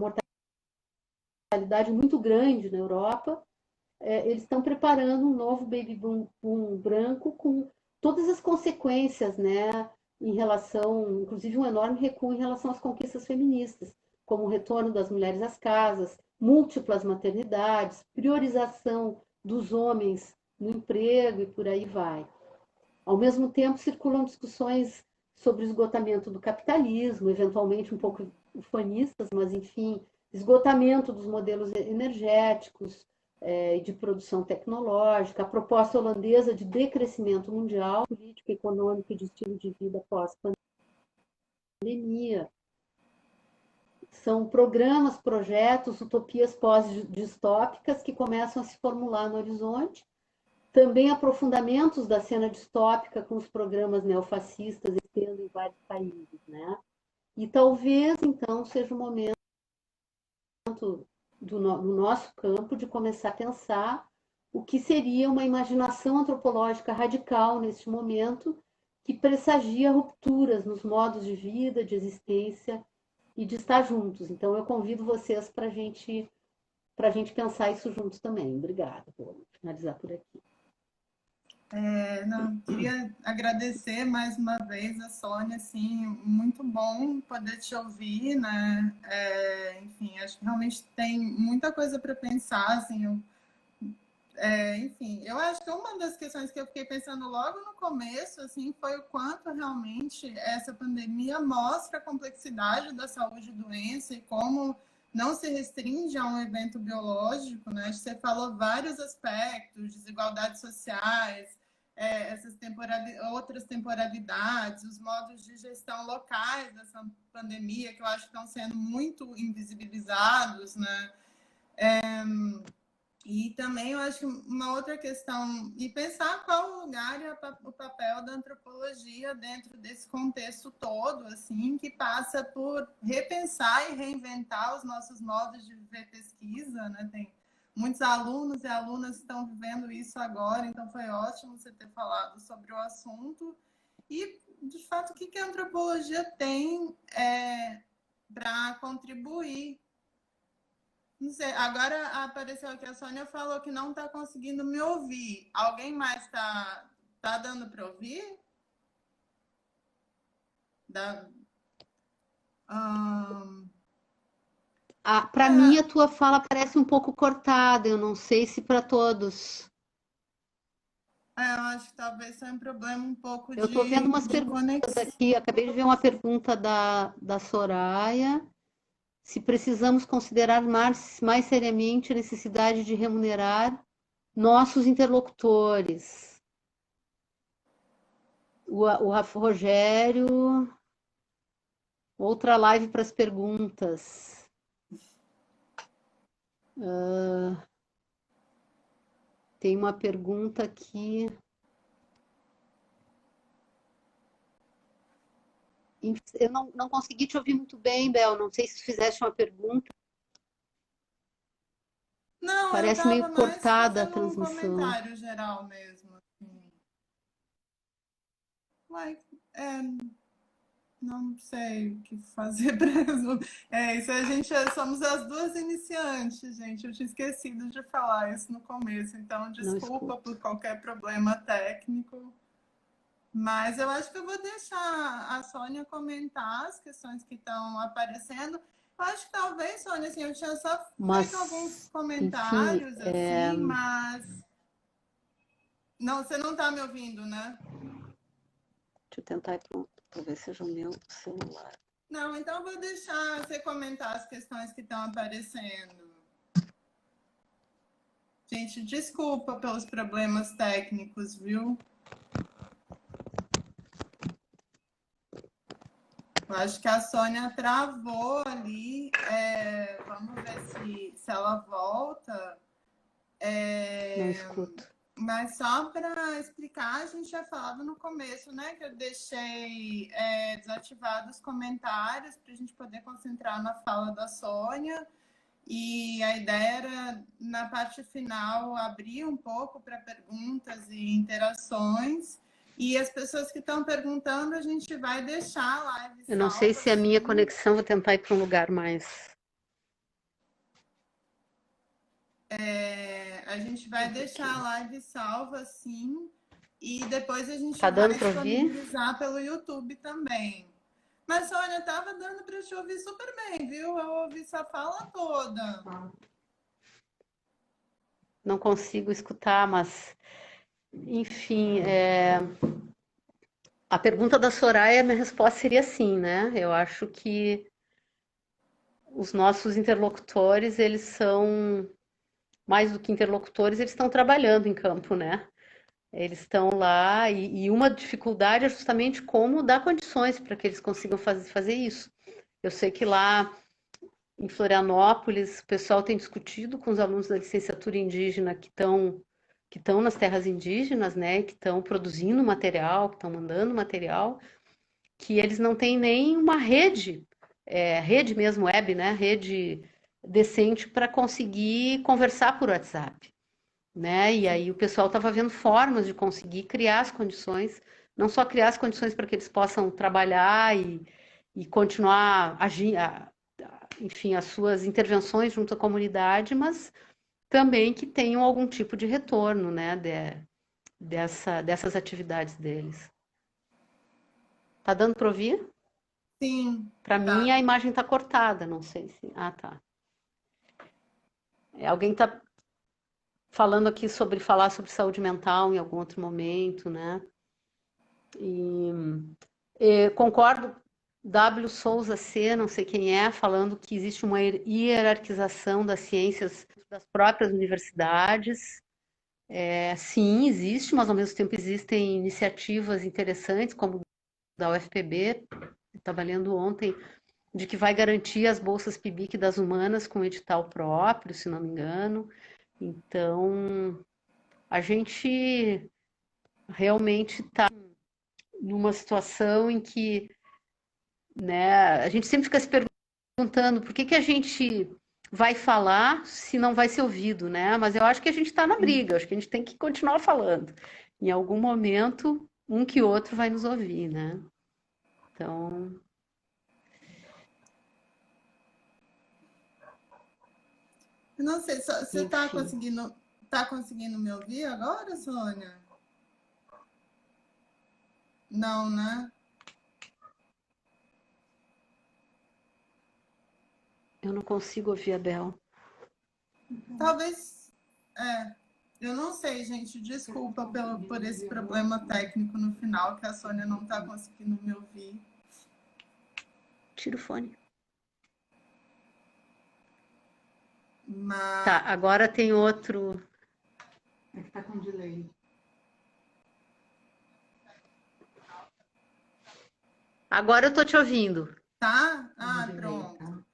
mortalidade muito grande na Europa, eles estão preparando um novo baby boom branco com todas as consequências, né, em relação, inclusive um enorme recuo em relação às conquistas feministas, como o retorno das mulheres às casas, múltiplas maternidades, priorização dos homens no emprego e por aí vai. Ao mesmo tempo, circulam discussões sobre o esgotamento do capitalismo, eventualmente um pouco ufanistas, mas enfim, esgotamento dos modelos energéticos, de produção tecnológica, a proposta holandesa de decrescimento mundial, político, econômico e de estilo de vida pós-pandemia. São programas, projetos, utopias pós-distópicas que começam a se formular no horizonte. Também aprofundamentos da cena distópica com os programas neofascistas estendo em vários países, né? E talvez, então, seja o momento do nosso campo de começar a pensar o que seria uma imaginação antropológica radical neste momento que pressagia rupturas nos modos de vida, de existência e de estar juntos. Então, eu convido vocês para a gente pensar isso juntos também. Obrigada. Vou finalizar por aqui. Não, queria agradecer mais uma vez a Sônia, assim, muito bom poder te ouvir, né? Enfim, acho que realmente tem muita coisa para pensar, assim, enfim, eu acho que uma das questões que eu fiquei pensando logo no começo, assim, foi o quanto realmente essa pandemia mostra a complexidade da saúde e doença e como não se restringe a um evento biológico, né? Você falou vários aspectos, desigualdades sociais, outras temporalidades, os modos de gestão locais dessa pandemia, que eu acho que estão sendo muito invisibilizados, né? E também eu acho que uma outra questão, e pensar qual o lugar e o papel da antropologia dentro desse contexto todo, assim, que passa por repensar e reinventar os nossos modos de viver pesquisa, né? Tem muitos alunos e alunas que estão vivendo isso agora, então foi ótimo você ter falado sobre o assunto. E, de fato, o que a antropologia tem para contribuir? Não sei, agora apareceu aqui, a Sônia falou que não está conseguindo me ouvir. Alguém mais tá dando para ouvir? Da, Para mim, a tua fala parece um pouco cortada, eu não sei se para todos. eu acho que talvez seja um problema um pouco Eu estou vendo umas de perguntas conexão. aqui, acabei de ver uma pergunta da Soraya. Se precisamos considerar mais seriamente a necessidade de remunerar nossos interlocutores. O Rafa Rogério, outra live para as perguntas. Tem uma pergunta aqui. Eu não consegui te ouvir muito bem, Bel. Não sei se fizeste uma pergunta. Não, eu Parece meio estava mais cortada a fazendo um transmissão. comentário geral mesmo. Assim. Não sei o que fazer para resolver. Isso a gente somos as duas iniciantes, gente. Eu tinha esquecido de falar isso no começo, então desculpa por qualquer problema técnico. Mas eu acho que eu vou deixar a Sônia comentar as questões que estão aparecendo. Eu acho que talvez, Sônia, assim, eu tinha só feito alguns comentários, enfim, assim, mas. Não, você não está me ouvindo, né? Deixa eu tentar ir para talvez seja o meu celular. Não, então eu vou deixar você comentar as questões que estão aparecendo. Gente, desculpa pelos problemas técnicos, viu? Eu acho que a Sônia travou ali. Vamos ver se ela volta. Não escuto. Mas só para explicar, a gente já falava no começo, né? Que eu deixei desativados os comentários para a gente poder concentrar na fala da Sônia. E a ideia era, na parte final, abrir um pouco para perguntas e interações. E as pessoas que estão perguntando, a gente vai deixar a live salva. Eu não sei se é a minha conexão, vou tentar ir para um lugar mais... A gente vai deixar a live salva, sim. E depois a gente Tá vai dando para ouvir? disponibilizar pelo YouTube também. Mas, Sônia, tava dando para te ouvir super bem, viu? Eu ouvi sua fala toda. Não consigo escutar, mas... Enfim, a pergunta da Soraya, minha resposta seria sim, né? Eu acho que os nossos interlocutores, eles são, mais do que interlocutores, eles estão trabalhando em campo, né? Eles estão lá e uma dificuldade é justamente como dar condições para que eles consigam fazer isso. Eu sei que lá em Florianópolis, o pessoal tem discutido com os alunos da licenciatura indígena que estão nas terras indígenas, né, que estão produzindo material, que estão mandando material, que eles não têm nem uma rede mesmo web, né, rede decente para conseguir conversar por WhatsApp, né? E aí o pessoal estava vendo formas de conseguir criar as condições, não só criar as condições para que eles possam trabalhar e continuar agindo, enfim, as suas intervenções junto à comunidade, mas também que tenham algum tipo de retorno, né, dessas atividades deles. Tá dando para ouvir? Sim. Para mim a imagem está cortada, não sei se. Ah, tá. Alguém está falando aqui sobre falar sobre saúde mental em algum outro momento, né? E concordo. W. Souza C., não sei quem é, falando que existe uma hierarquização das ciências das próprias universidades. Sim, existe, mas ao mesmo tempo existem iniciativas interessantes, como da UFPB, estava lendo ontem, de que vai garantir as bolsas PIBIC das humanas com edital próprio, se não me engano. Então, a gente realmente está numa situação em que, né, a gente sempre fica se perguntando por que que a gente vai falar se não vai ser ouvido, né? Mas eu acho que a gente está na briga, acho que a gente tem que continuar falando. Em algum momento, um que outro vai nos ouvir, né? Então, Eu não sei, você enfim, tá conseguindo me ouvir agora, Sônia? Não, né? eu não consigo ouvir a Bel. Talvez, é, eu não sei, gente, desculpa por esse problema técnico no final, que a Sônia não tá conseguindo me ouvir. Tira o fone. Tá, Mas agora tem outro. É que tá com delay. Agora eu tô te ouvindo. tá? Tá com Ah, delay, pronto. tá?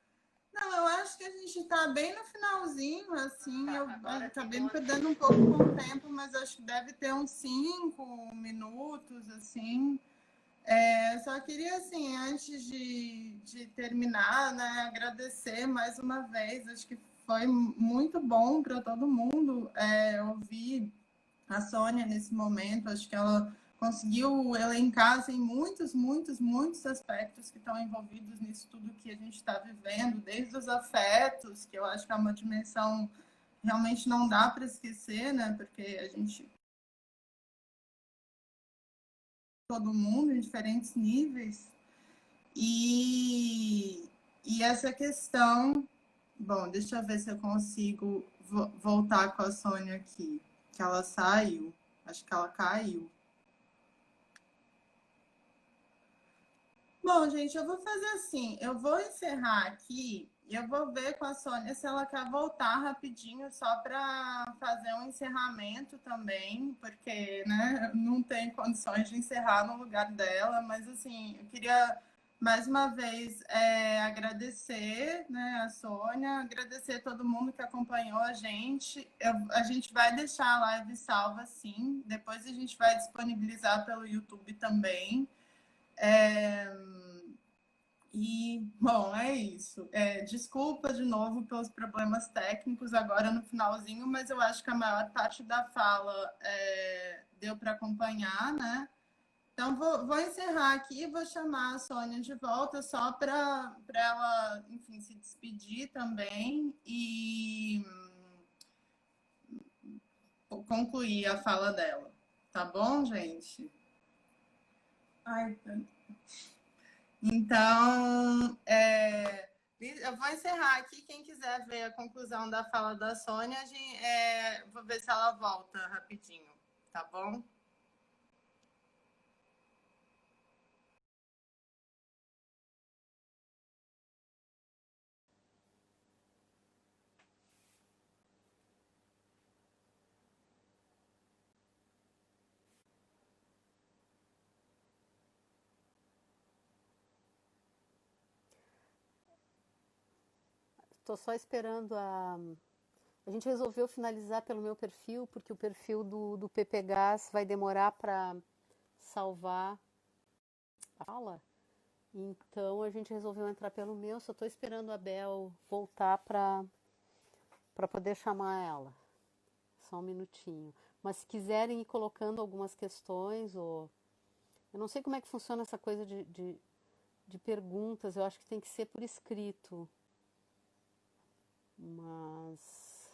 Não, eu acho que a gente tá bem no finalzinho, assim, eu acabei me perdendo um pouco com o tempo, mas acho que deve ter uns 5 minutos, assim. Só queria, assim, antes de terminar, né, agradecer mais uma vez. Acho que foi muito bom para todo mundo ouvir a Sônia nesse momento. Acho que ela conseguiu elencar assim, muitos, muitos, muitos aspectos que estão envolvidos nisso tudo que a gente está vivendo, desde os afetos, que eu acho que é uma dimensão realmente não dá para esquecer, né? Porque a gente, todo mundo, em diferentes níveis. E, e essa questão, bom, deixa eu ver se eu consigo voltar com a Sônia aqui, que ela saiu, acho que ela caiu. Bom, gente, eu vou fazer assim, eu vou encerrar aqui e eu vou ver com a Sônia se ela quer voltar rapidinho só para fazer um encerramento também, porque, né, não tem condições de encerrar no lugar dela, mas assim, eu queria mais uma vez agradecer, né, a Sônia, agradecer todo mundo que acompanhou a gente. A gente vai deixar a live salva, sim, depois a gente vai disponibilizar pelo YouTube também. É, bom, é isso. Desculpa de novo pelos problemas técnicos agora no finalzinho, mas eu acho que a maior parte da fala deu para acompanhar, né? Então, vou encerrar aqui e vou chamar a Sônia de volta só para ela, enfim, se despedir também e concluir a fala dela. Tá bom, gente? Ai, então, eu vou encerrar aqui. Quem quiser ver a conclusão da fala da Sônia, vou ver se ela volta rapidinho, tá bom? Estou só esperando a. A gente resolveu finalizar pelo meu perfil, porque o perfil do PPGás vai demorar para salvar a fala. Então a gente resolveu entrar pelo meu. Só estou esperando a Bel voltar para poder chamar ela. Só um minutinho. Mas se quiserem ir colocando algumas questões, ou eu não sei como é que funciona essa coisa de perguntas, eu acho que tem que ser por escrito. Mas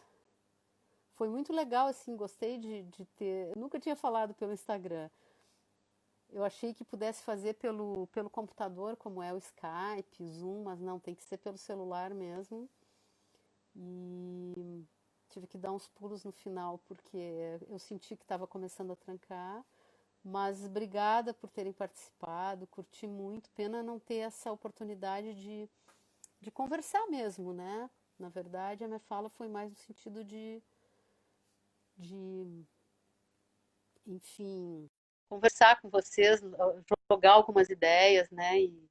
foi muito legal, assim, gostei de ter. Eu nunca tinha falado pelo Instagram. Eu achei que pudesse fazer pelo computador, como é o Skype, Zoom, mas não, tem que ser pelo celular mesmo. E tive que dar uns pulos no final, porque eu senti que estava começando a trancar. Mas obrigada por terem participado, curti muito. Pena não ter essa oportunidade de conversar mesmo, né? Na verdade, a minha fala foi mais no sentido de, enfim, conversar com vocês, jogar algumas ideias, né? E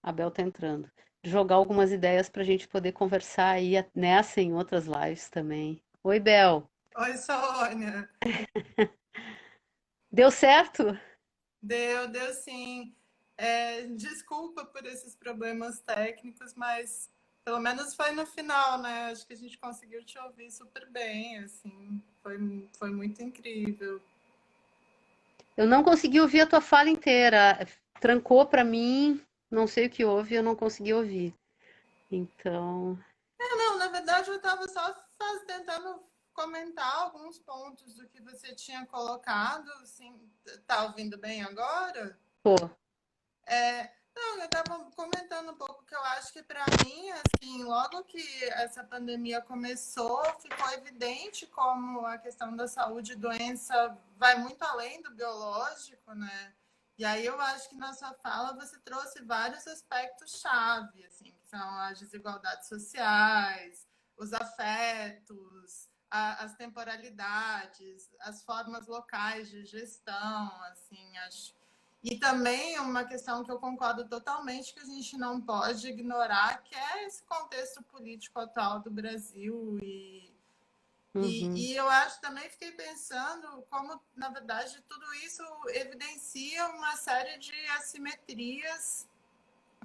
a Bel tá entrando. Jogar algumas ideias para a gente poder conversar aí nessa e em outras lives também. Oi, Bel. Oi, Sônia. Deu certo? Deu sim. Desculpa por esses problemas técnicos, mas pelo menos foi no final, né? Acho que a gente conseguiu te ouvir super bem, assim. Foi muito incrível. Eu não consegui ouvir a tua fala inteira. Trancou para mim, não sei o que houve, eu não consegui ouvir. Então, Não, na verdade eu estava só tentando comentar alguns pontos do que você tinha colocado, assim, tá ouvindo bem agora? pô, Não, eu estava comentando um pouco que eu acho que para mim, assim, logo que essa pandemia começou, ficou evidente como a questão da saúde e doença vai muito além do biológico, né? E aí eu acho que na sua fala você trouxe vários aspectos chave, assim, que são as desigualdades sociais, os afetos, as temporalidades, as formas locais de gestão, assim, acho. E também uma questão que eu concordo totalmente que a gente não pode ignorar, que é esse contexto político atual do Brasil. uhum, E eu acho também, fiquei pensando como, na verdade, tudo isso evidencia uma série de assimetrias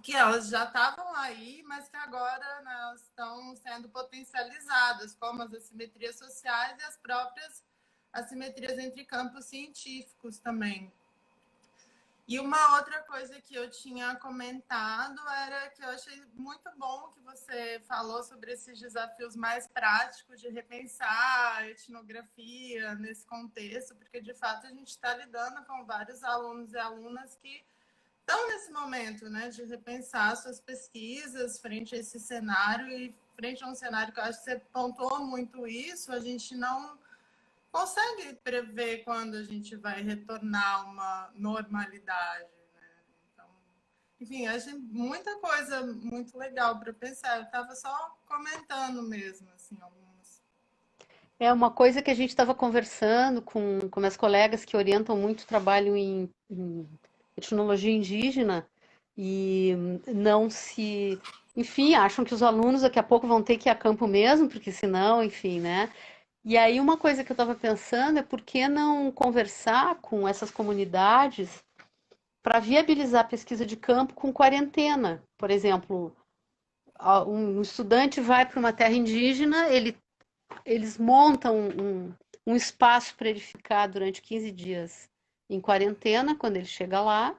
que elas já estavam aí, mas que agora, né, estão sendo potencializadas, como as assimetrias sociais e as próprias assimetrias entre campos científicos também. E uma outra coisa que eu tinha comentado era que eu achei muito bom que você falou sobre esses desafios mais práticos de repensar a etnografia nesse contexto, porque de fato a gente está lidando com vários alunos e alunas que estão nesse momento, né, de repensar suas pesquisas frente a esse cenário e frente a um cenário que eu acho que você pontuou muito isso, a gente não consegue prever quando a gente vai retornar a uma normalidade, né? Então, enfim, acho muita coisa muito legal para pensar. Eu estava só comentando mesmo, assim, algumas. é uma coisa que a gente estava conversando com minhas colegas que orientam muito trabalho em etnologia indígena e não se, enfim, acham que os alunos daqui a pouco vão ter que ir a campo mesmo, porque senão, enfim, né? E aí uma coisa que eu estava pensando é por que não conversar com essas comunidades para viabilizar a pesquisa de campo com quarentena. Por exemplo, um estudante vai para uma terra indígena, eles montam um espaço para ele ficar durante 15 dias em quarentena, quando ele chega lá,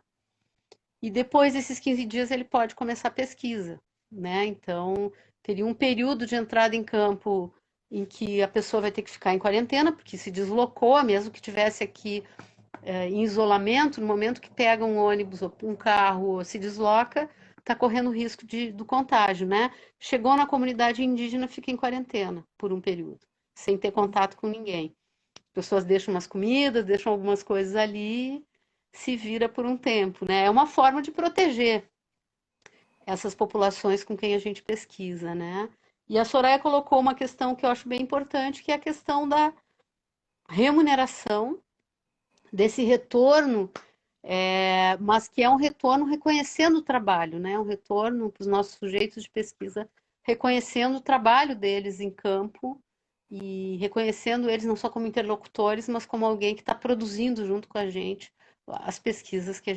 e depois desses 15 dias ele pode começar a pesquisa, né? Então, teria um período de entrada em campo em que a pessoa vai ter que ficar em quarentena, porque se deslocou, mesmo que tivesse aqui em isolamento, no momento que pega um ônibus ou um carro ou se desloca, está correndo risco do contágio, né? Chegou na comunidade indígena, fica em quarentena por um período, sem ter contato com ninguém. As pessoas deixam umas comidas, deixam algumas coisas ali, se vira por um tempo, né? É uma forma de proteger essas populações com quem a gente pesquisa, né? E a Soraya colocou uma questão que eu acho bem importante, que é a questão da remuneração desse retorno, mas que é um retorno reconhecendo o trabalho, né? Um retorno para os nossos sujeitos de pesquisa, reconhecendo o trabalho deles em campo e reconhecendo eles não só como interlocutores, mas como alguém que está produzindo junto com a gente as pesquisas que a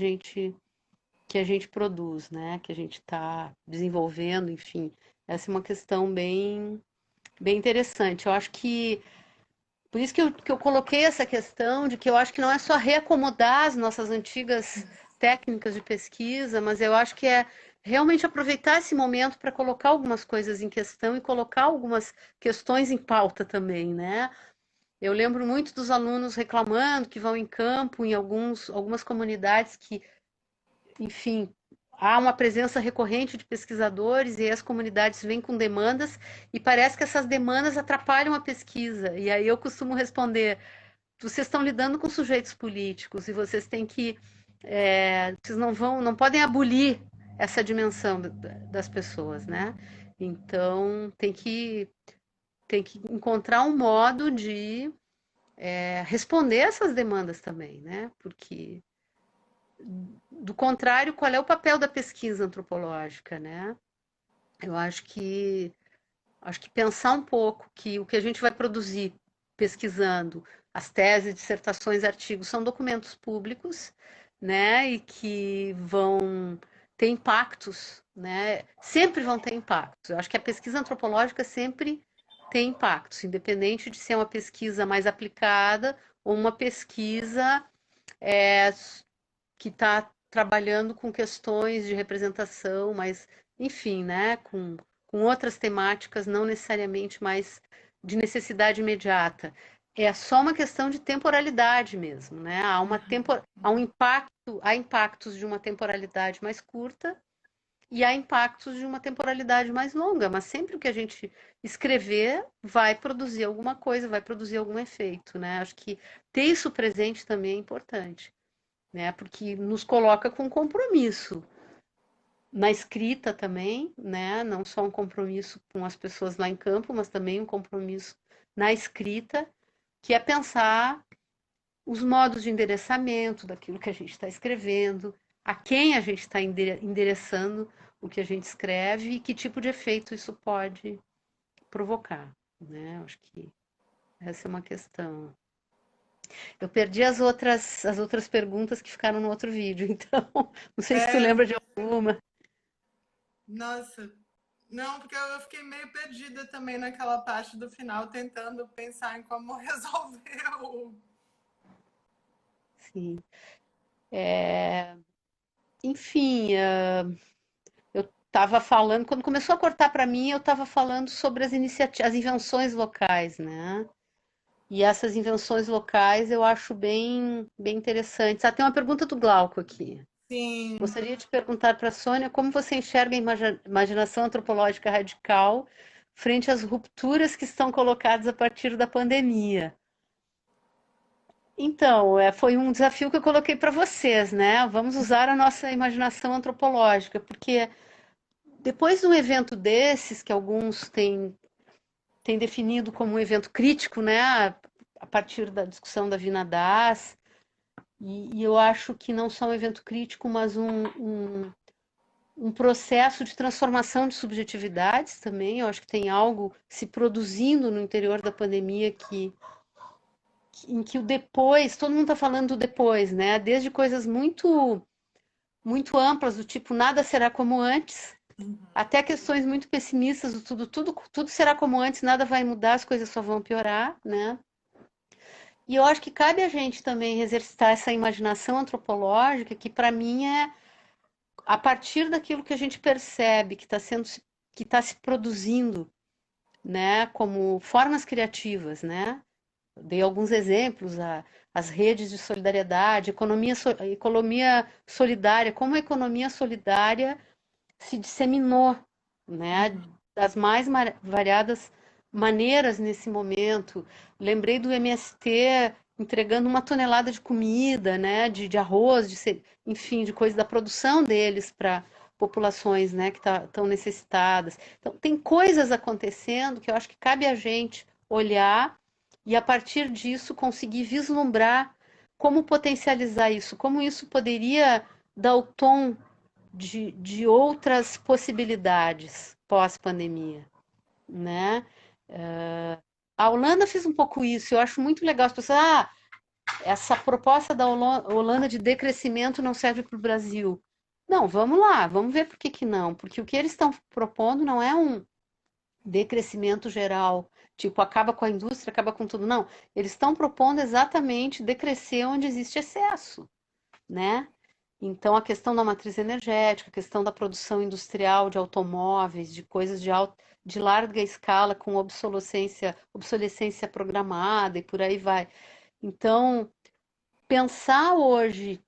gente produz, né? Que a gente está desenvolvendo, enfim. Essa é uma questão bem interessante. Eu acho que por isso que eu coloquei essa questão de que eu acho que não é só reacomodar as nossas antigas técnicas de pesquisa, mas eu acho que é realmente aproveitar esse momento para colocar algumas coisas em questão e colocar algumas questões em pauta também, né? Eu lembro muito dos alunos reclamando que vão em campo em algumas comunidades que, enfim, há uma presença recorrente de pesquisadores e as comunidades vêm com demandas e parece que essas demandas atrapalham a pesquisa. E aí eu costumo responder: vocês estão lidando com sujeitos políticos e vocês têm que, vocês não podem abolir essa dimensão das pessoas, né? Então tem que que encontrar um modo de responder essas demandas também, né? Porque, do contrário, qual é o papel da pesquisa antropológica, né? Eu acho que pensar um pouco que o que a gente vai produzir pesquisando as teses, dissertações, artigos são documentos públicos, né, e que vão ter impactos, né, sempre vão ter impactos. Eu acho que a pesquisa antropológica sempre tem impactos, independente de ser uma pesquisa mais aplicada ou uma pesquisa é, que está trabalhando com questões de representação, mas, enfim, né, com outras temáticas, não necessariamente mais de necessidade imediata. É só uma questão de temporalidade mesmo, né? Há um impacto, há impactos de uma temporalidade mais curta e há impactos de uma temporalidade mais longa, mas sempre que a gente escrever vai produzir alguma coisa, vai produzir algum efeito, né? Acho que ter isso presente também é importante, né? Porque nos coloca com compromisso na escrita também, né? Não só um compromisso com as pessoas lá em campo, mas também um compromisso na escrita, que é pensar os modos de endereçamento daquilo que a gente está escrevendo, a quem a gente está endereçando o que a gente escreve e que tipo de efeito isso pode provocar, né? Acho que essa é uma questão. Eu perdi as outras perguntas que ficaram no outro vídeo, então não sei se tu É, lembra de alguma. nossa, não, porque eu fiquei meio perdida também naquela parte do final, tentando pensar em como resolver o. Sim. Enfim, eu estava falando, quando começou a cortar para mim, eu estava falando sobre as iniciativas, as invenções locais, né? E essas invenções locais eu acho bem interessantes. Ah, tem uma pergunta do Glauco aqui. Sim, Gostaria de perguntar para a Sônia como você enxerga a imaginação antropológica radical frente às rupturas que estão colocadas a partir da pandemia. Então, foi um desafio que eu coloquei para vocês, né? Vamos usar a nossa imaginação antropológica, porque depois de um evento desses, que alguns têm definido como um evento crítico, né? A partir da discussão da Vina Das, e eu acho que não só um evento crítico, mas um processo de transformação de subjetividades também. Eu acho que tem algo se produzindo no interior da pandemia em que o depois, todo mundo está falando do depois, né? Desde coisas muito amplas, do tipo nada será como antes, até questões muito pessimistas, do tudo será como antes, nada vai mudar, as coisas só vão piorar, né? E eu acho que cabe a gente também exercitar essa imaginação antropológica, que para mim é a partir daquilo que a gente percebe que está se produzindo, né, como formas criativas, né? Dei alguns exemplos, as redes de solidariedade, economia solidária, como a economia solidária se disseminou, né, das mais variadas maneiras nesse momento. Lembrei do MST entregando 1 tonelada de comida, né, de arroz, enfim, de coisa da produção deles para populações, né, que estão necessitadas. Então, tem coisas acontecendo que eu acho que cabe a gente olhar e, a partir disso, conseguir vislumbrar como potencializar isso, como isso poderia dar o tom de outras possibilidades pós-pandemia, né? A Holanda fez um pouco isso, eu acho muito legal. As pessoas, essa proposta da Holanda de decrescimento não serve para o Brasil. Não, vamos lá, vamos ver por que que não. Porque o que eles estão propondo não é um decrescimento geral, tipo, acaba com a indústria, acaba com tudo. Não, eles estão propondo exatamente decrescer onde existe excesso, né? Então, a questão da matriz energética, a questão da produção industrial de automóveis, de coisas de larga escala, com obsolescência programada e por aí vai. Então, pensar hoje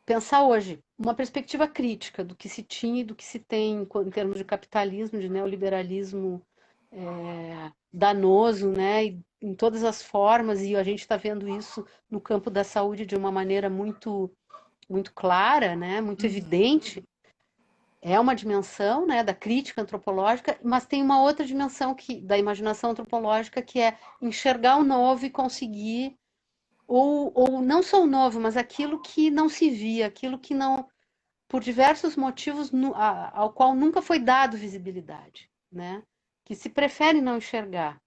pensar hoje uma perspectiva crítica do que se tinha e do que se tem em termos de capitalismo, de neoliberalismo danoso, né, em todas as formas, e a gente está vendo isso no campo da saúde de uma maneira muito clara, né, muito evidente. é uma dimensão, né, da crítica antropológica, mas tem uma outra dimensão da imaginação antropológica, que é enxergar o novo e conseguir, ou não só o novo, mas aquilo que não se via, aquilo que não, por diversos motivos, ao qual nunca foi dado visibilidade, né? Que se prefere não enxergar,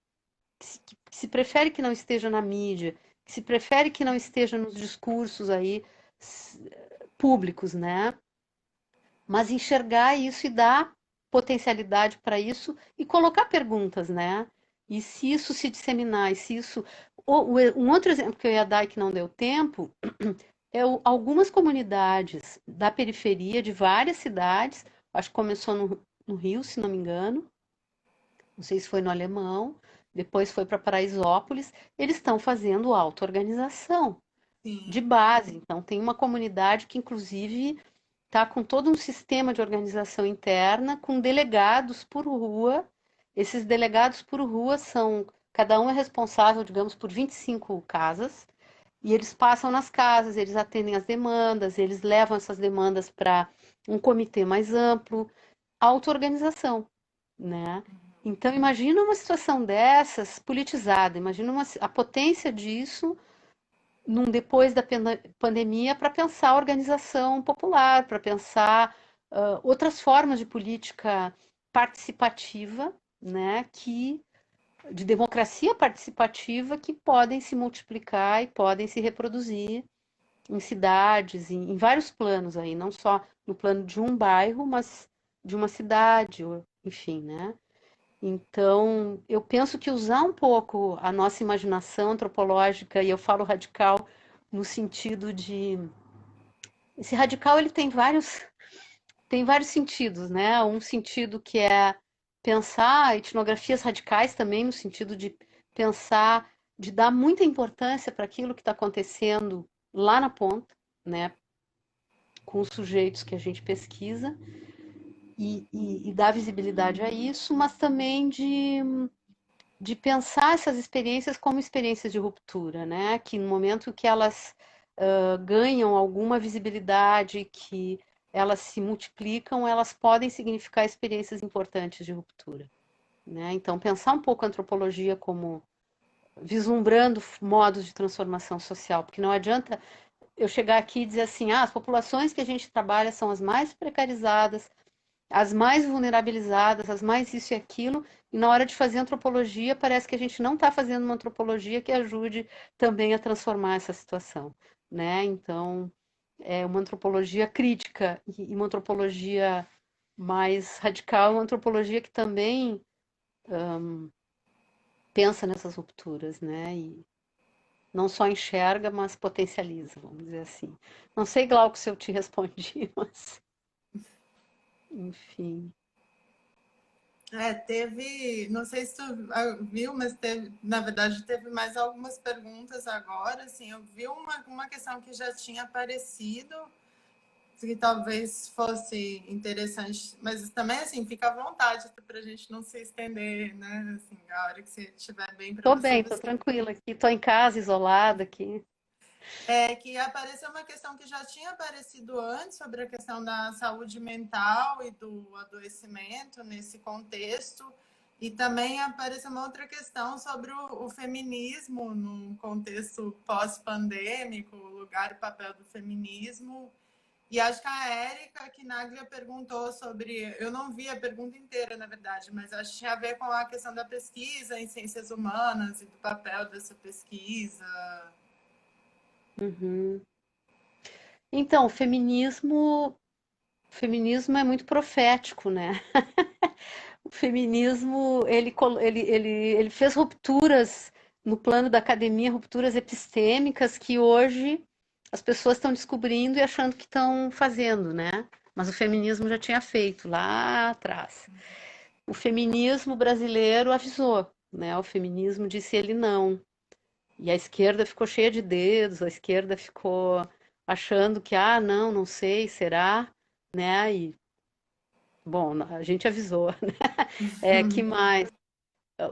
que se prefere que não esteja na mídia, que se prefere que não esteja nos discursos aí públicos, né? Mas enxergar isso e dar potencialidade para isso e colocar perguntas, né? E se isso se disseminar, e se isso. Um outro exemplo que eu ia dar e que não deu tempo é algumas comunidades da periferia de várias cidades, acho que começou no Rio, se não me engano, não sei se foi no Alemão, depois foi para Paraisópolis, eles estão fazendo auto-organização de Sim. base. Então, tem uma comunidade que, inclusive, está com todo um sistema de organização interna, com delegados por rua. Esses delegados por rua são, cada um é responsável, digamos, por 25 casas, e eles passam nas casas, eles atendem as demandas, eles levam essas demandas para um comitê mais amplo, auto-organização, né? Então, imagina uma situação dessas politizada, imagina a potência disso depois da pandemia para pensar a organização popular, para pensar outras formas de política participativa, né, de democracia participativa que podem se multiplicar e podem se reproduzir em cidades, em vários planos aí, não só no plano de um bairro, mas de uma cidade, enfim, né? Então, eu penso que usar um pouco a nossa imaginação antropológica, e eu falo radical no sentido de. Esse radical ele tem vários sentidos, né? Um sentido que é pensar etnografias radicais também, no sentido de pensar, de dar muita importância para aquilo que está acontecendo lá na ponta, né? Com os sujeitos que a gente pesquisa, e dar visibilidade a isso, mas também de pensar essas experiências como experiências de ruptura, né? Que no momento que elas ganham alguma visibilidade, que elas se multiplicam, elas podem significar experiências importantes de ruptura, né? Então, pensar um pouco a antropologia como vislumbrando modos de transformação social, porque não adianta eu chegar aqui e dizer assim, as populações que a gente trabalha são as mais precarizadas, as mais vulnerabilizadas, as mais isso e aquilo, e na hora de fazer antropologia, parece que a gente não está fazendo uma antropologia que ajude também a transformar essa situação, né? Então, é uma antropologia crítica e uma antropologia mais radical, uma antropologia que também pensa nessas rupturas, né? E não só enxerga, mas potencializa, vamos dizer assim. Não sei, Glauco, se eu te respondi, mas enfim. Teve, não sei se tu viu, mas teve, na verdade, teve mais algumas perguntas agora, assim, eu vi uma questão que já tinha aparecido, que talvez fosse interessante, mas também, assim, fica à vontade para a gente não se estender, né, assim, a hora que você estiver bem para Tô você, bem, tô tranquila aqui, tô em casa, isolada aqui. que apareceu uma questão que já tinha aparecido antes sobre a questão da saúde mental e do adoecimento nesse contexto, e também apareceu uma outra questão sobre o feminismo num contexto pós-pandêmico, o lugar e papel do feminismo. E acho que a Érica Quinaglia perguntou sobre. Eu não vi a pergunta inteira, na verdade, mas acho que tinha a ver com a questão da pesquisa em ciências humanas e do papel dessa pesquisa. Uhum. Então, o feminismo é muito profético, né? O feminismo, ele fez rupturas no plano da academia, rupturas epistêmicas que hoje as pessoas estão descobrindo e achando que estão fazendo, né? Mas o feminismo já tinha feito lá atrás. O feminismo brasileiro avisou, né? O feminismo disse ele não. E a esquerda ficou cheia de dedos, a esquerda ficou achando que, não, não sei, será, né? E, bom, a gente avisou, né? Que mais?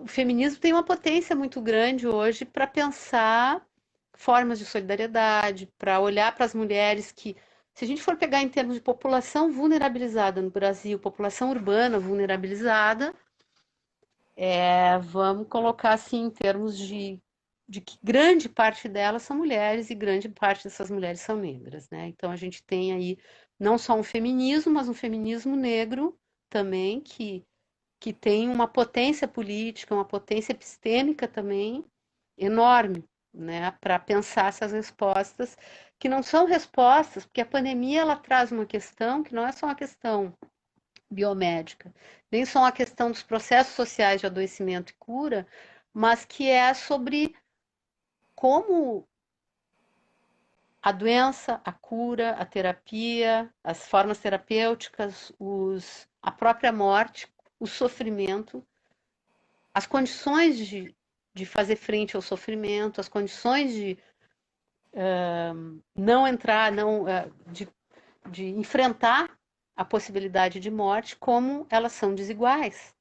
O feminismo tem uma potência muito grande hoje para pensar formas de solidariedade, para olhar para as mulheres que se a gente for pegar em termos de população vulnerabilizada no Brasil, população urbana vulnerabilizada, vamos colocar assim em termos de que grande parte delas são mulheres e grande parte dessas mulheres são negras, né? Então a gente tem aí não só um feminismo, mas um feminismo negro também que tem uma potência política, uma potência epistêmica também enorme, né, para pensar essas respostas, que não são respostas, porque a pandemia ela traz uma questão que não é só uma questão biomédica, nem só uma questão dos processos sociais de adoecimento e cura, mas que é sobre como a doença, a cura, a terapia, as formas terapêuticas, a própria morte, o sofrimento, as condições de fazer frente ao sofrimento, as condições de não entrar, de enfrentar a possibilidade de morte, como elas são desiguais,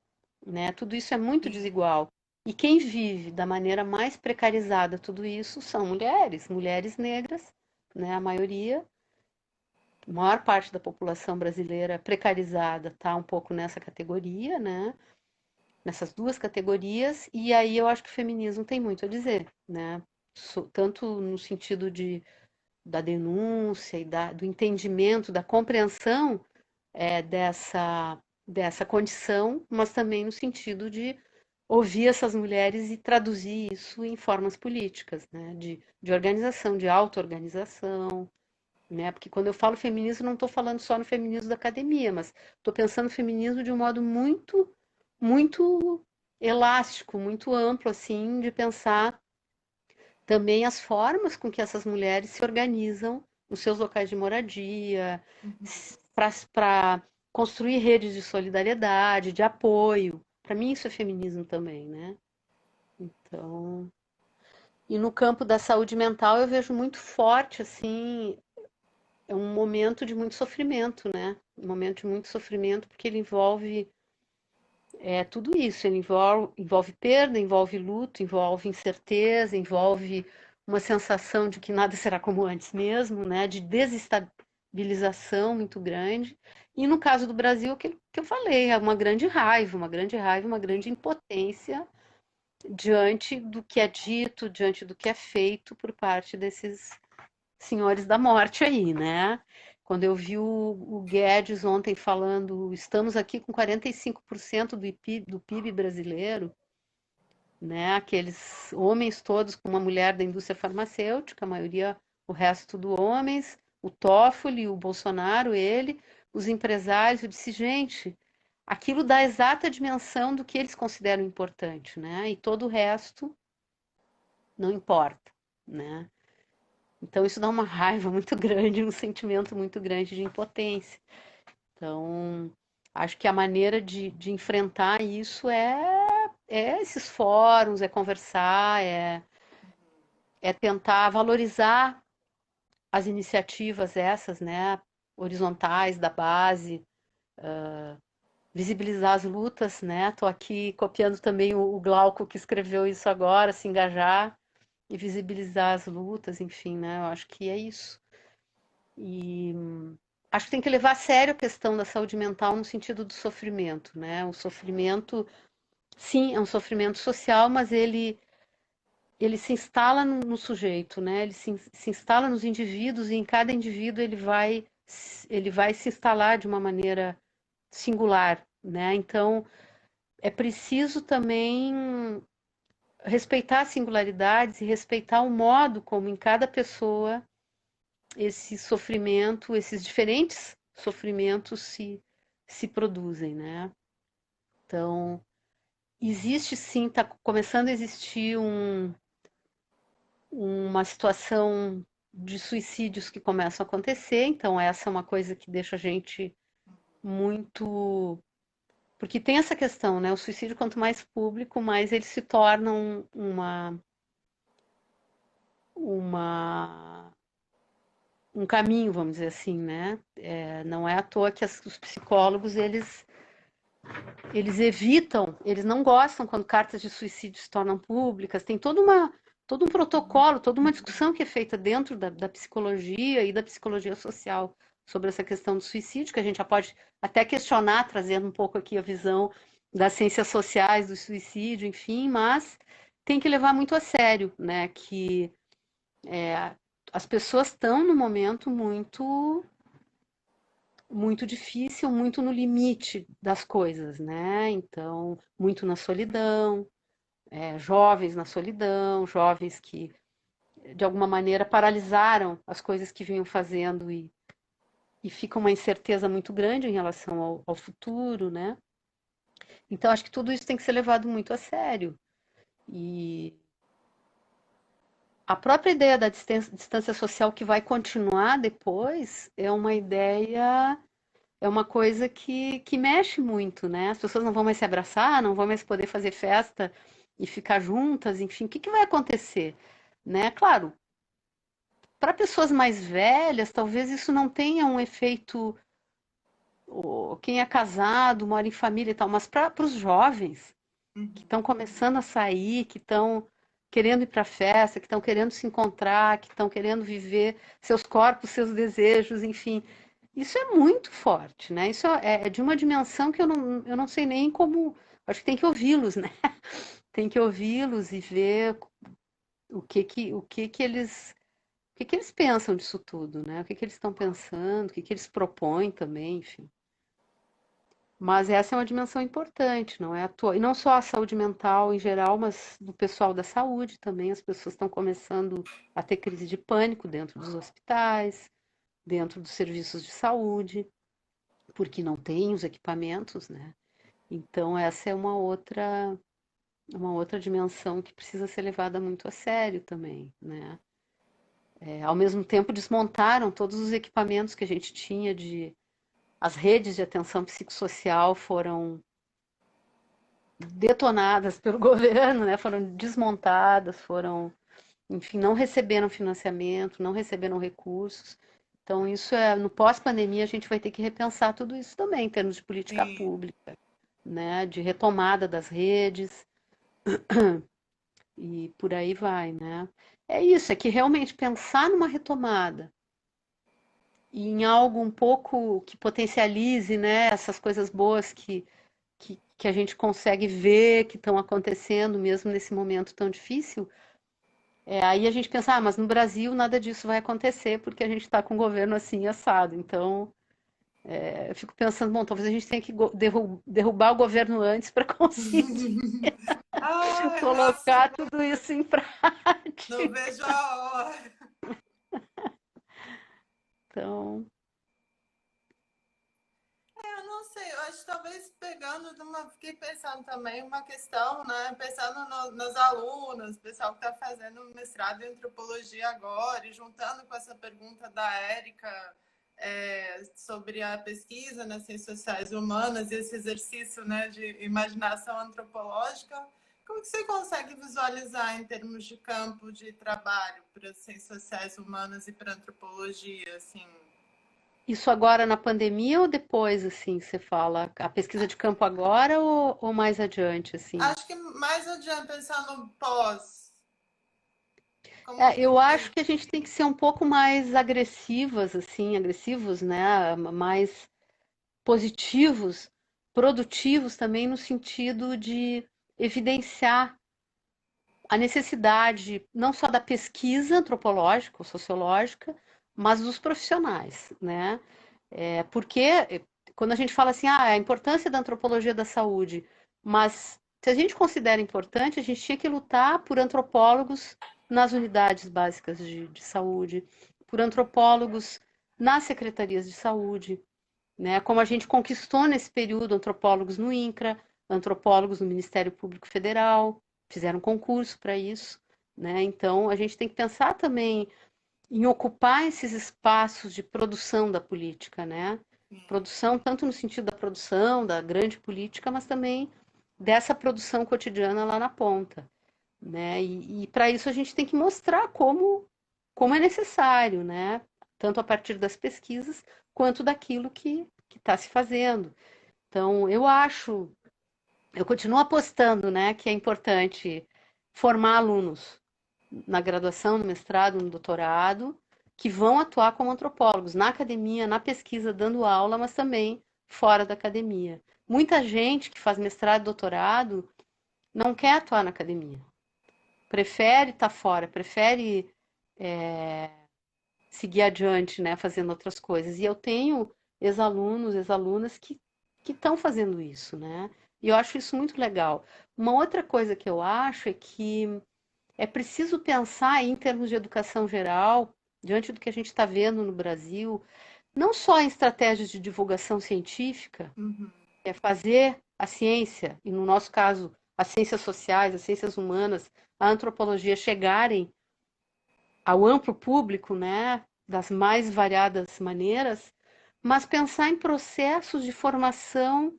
né? Tudo isso é muito desigual. E quem vive da maneira mais precarizada tudo isso são mulheres, mulheres negras, né? A maioria, a maior parte da população brasileira precarizada está um pouco nessa categoria, né? Nessas duas categorias, e aí eu acho que o feminismo tem muito a dizer, né? Tanto no sentido da denúncia e do entendimento, da compreensão dessa condição, mas também no sentido de ouvir essas mulheres e traduzir isso em formas políticas, né? De organização, de auto-organização, né? Porque quando eu falo feminismo, não estou falando só no feminismo da academia, mas estou pensando no feminismo de um modo muito, muito elástico, muito amplo, assim, de pensar também as formas com que essas mulheres se organizam nos seus locais de moradia, para construir redes de solidariedade, de apoio. Para mim isso é feminismo também, né? Então, e no campo da saúde mental eu vejo muito forte assim, é um momento de muito sofrimento, né? Um momento de muito sofrimento porque ele envolve tudo isso, ele envolve perda, envolve luto, envolve incerteza, envolve uma sensação de que nada será como antes mesmo, né? De desestabilização muito grande. E no caso do Brasil, o que eu falei, é uma grande impotência diante do que é dito, diante do que é feito por parte desses senhores da morte aí, né? Quando eu vi o Guedes ontem falando, estamos aqui com 45% do PIB brasileiro, né? Aqueles homens todos com uma mulher da indústria farmacêutica, a maioria, o resto tudo homens, o Toffoli, o Bolsonaro, ele, os empresários, eu disse, gente, aquilo dá a exata dimensão do que eles consideram importante, né? E todo o resto não importa, né? Então, isso dá uma raiva muito grande, um sentimento muito grande de impotência. Então, acho que a maneira de enfrentar isso é esses fóruns, é conversar, é tentar valorizar as iniciativas essas, né, horizontais, da base, visibilizar as lutas, né? Estou aqui copiando também o Glauco, que escreveu isso agora, se engajar e visibilizar as lutas, enfim, né? Eu acho que é isso. E acho que tem que levar a sério a questão da saúde mental no sentido do sofrimento, né? O sofrimento, sim, é um sofrimento social, mas ele se instala no sujeito, né? Ele se instala nos indivíduos e em cada indivíduo ele vai se instalar de uma maneira singular, né? Então, é preciso também respeitar as singularidades e respeitar o modo como em cada pessoa esse sofrimento, esses diferentes sofrimentos se produzem, né? Então, existe sim, está começando a existir uma situação de suicídios que começam a acontecer, então essa é uma coisa que deixa a gente muito... Porque tem essa questão, né? O suicídio, quanto mais público, mais ele se torna um caminho, vamos dizer assim, né? Não é à toa que os psicólogos, eles evitam, eles não gostam quando cartas de suicídio se tornam públicas, tem todo um protocolo, toda uma discussão que é feita dentro da psicologia e da psicologia social sobre essa questão do suicídio, que a gente já pode até questionar, trazendo um pouco aqui a visão das ciências sociais do suicídio, enfim, mas tem que levar muito a sério, né, que as pessoas estão num momento muito difícil, muito no limite das coisas, né? Então, muito na solidão, jovens na solidão, jovens que de alguma maneira paralisaram as coisas que vinham fazendo e fica uma incerteza muito grande em relação ao futuro, né? Então, acho que tudo isso tem que ser levado muito a sério. E a própria ideia da distância social que vai continuar depois é uma ideia, é uma coisa que mexe muito, né? As pessoas não vão mais se abraçar, não vão mais poder fazer festa e ficar juntas, enfim, o que que vai acontecer? Né? Claro, para pessoas mais velhas, talvez isso não tenha um efeito, quem é casado, mora em família e tal, mas para os jovens que estão começando a sair, que estão querendo ir para a festa, que estão querendo se encontrar, que estão querendo viver seus corpos, seus desejos, enfim. Isso é muito forte, né? Isso é de uma dimensão que eu não sei nem como. Acho que tem que ouvi-los, né? Tem que ouvi-los e ver o que que eles pensam disso tudo, né? O que que eles estão pensando, o que que eles propõem também, enfim. Mas essa é uma dimensão importante, não é à toa. E não só a saúde mental em geral, mas do pessoal da saúde também. As pessoas estão começando a ter crise de pânico dentro dos hospitais, dentro dos serviços de saúde, porque não tem os equipamentos, né? Então essa é uma outra dimensão que precisa ser levada muito a sério também, né? Ao mesmo tempo desmontaram todos os equipamentos que a gente tinha as redes de atenção psicossocial foram detonadas pelo governo, né? Foram desmontadas, enfim, não receberam financiamento, não receberam recursos. Então, isso no pós-pandemia, a gente vai ter que repensar tudo isso também, em termos de política Sim. pública, né? De retomada das redes e por aí vai, né? É isso, é que realmente pensar numa retomada e em algo um pouco que potencialize, né, essas coisas boas que a gente consegue ver que estão acontecendo mesmo nesse momento tão difícil, aí a gente pensa, mas no Brasil nada disso vai acontecer porque a gente está com um governo assim assado. Então, eu fico pensando, bom, talvez a gente tenha que derrubar o governo antes para conseguir Ai, nossa, colocar tudo isso em não prática. vejo a hora. Então, Eu não sei, eu acho que talvez pegando fiquei pensando também uma questão, né? Pensando nas alunas, pessoal que está fazendo mestrado em antropologia agora, e juntando com essa pergunta da Érica sobre a pesquisa nas ciências sociais humanas e esse exercício, né, de imaginação antropológica, como que você consegue visualizar em termos de campo de trabalho para as ciências sociais humanas e para a antropologia, assim? isso agora na pandemia ou depois, assim, você fala? A pesquisa de campo agora ou mais adiante, assim? Acho que mais adiante, pensando pós, como Eu acho que. que a gente tem que ser um pouco mais agressivas, assim, agressivos, né? Mais positivos, produtivos também no sentido de evidenciar a necessidade não só da pesquisa antropológica ou sociológica, mas dos profissionais, né? Porque quando a gente fala assim, a importância da antropologia da saúde, mas se a gente considera importante, a gente tinha que lutar por antropólogos nas unidades básicas de saúde, por antropólogos nas secretarias de saúde, né? Como a gente conquistou nesse período antropólogos no INCRA, antropólogos no Ministério Público Federal, fizeram concurso para isso, né? Então a gente tem que pensar também em ocupar esses espaços de produção da política, né? Produção tanto no sentido da produção, da grande política, mas também dessa produção cotidiana lá na ponta, né? E para isso a gente tem que mostrar como é necessário, né? Tanto a partir das pesquisas quanto daquilo que está se fazendo. Então, eu continuo apostando, né, que é importante formar alunos na graduação, no mestrado, no doutorado, que vão atuar como antropólogos, na academia, na pesquisa, dando aula, mas também fora da academia. Muita gente que faz mestrado e doutorado não quer atuar na academia. Prefere estar fora, prefere seguir adiante, né, fazendo outras coisas. E eu tenho ex-alunos, ex-alunas que estão fazendo isso, né? E eu acho isso muito legal. Uma outra coisa que eu acho é que é preciso pensar em termos de educação geral, diante do que a gente está vendo no Brasil, não só em estratégias de divulgação científica, Uhum. é fazer a ciência, e no nosso caso, as ciências sociais, as ciências humanas, a antropologia chegarem ao amplo público, né, das mais variadas maneiras, mas pensar em processos de formação,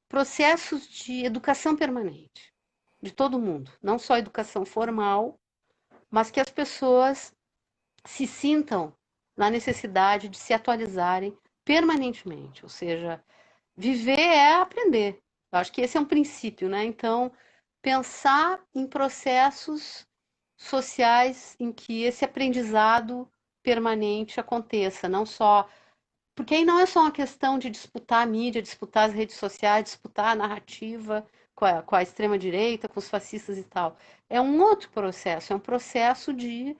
processos de educação permanente, de todo mundo, não só educação formal, mas que as pessoas se sintam na necessidade de se atualizarem permanentemente, ou seja, viver é aprender. Eu acho que esse é um princípio, né? Então, pensar em processos sociais em que esse aprendizado permanente aconteça, não só. Porque aí não é só uma questão de disputar a mídia, disputar as redes sociais, disputar a narrativa com a extrema-direita, com os fascistas e tal. É um outro processo, é um processo de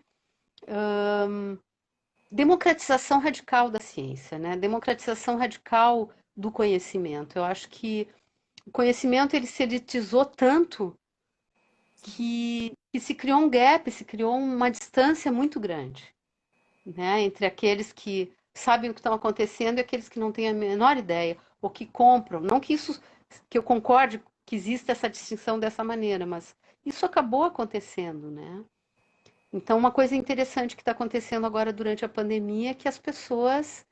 democratização radical da ciência, né? Democratização radical do conhecimento. Eu acho que o conhecimento ele se elitizou tanto que se criou um gap, se criou uma distância muito grande, né, entre aqueles que sabem o que está acontecendo e aqueles que não têm a menor ideia, ou que compram. Não que isso, que eu concorde que exista essa distinção dessa maneira, mas isso acabou acontecendo, né? Então, uma coisa interessante que está acontecendo agora durante a pandemia é que as pessoas.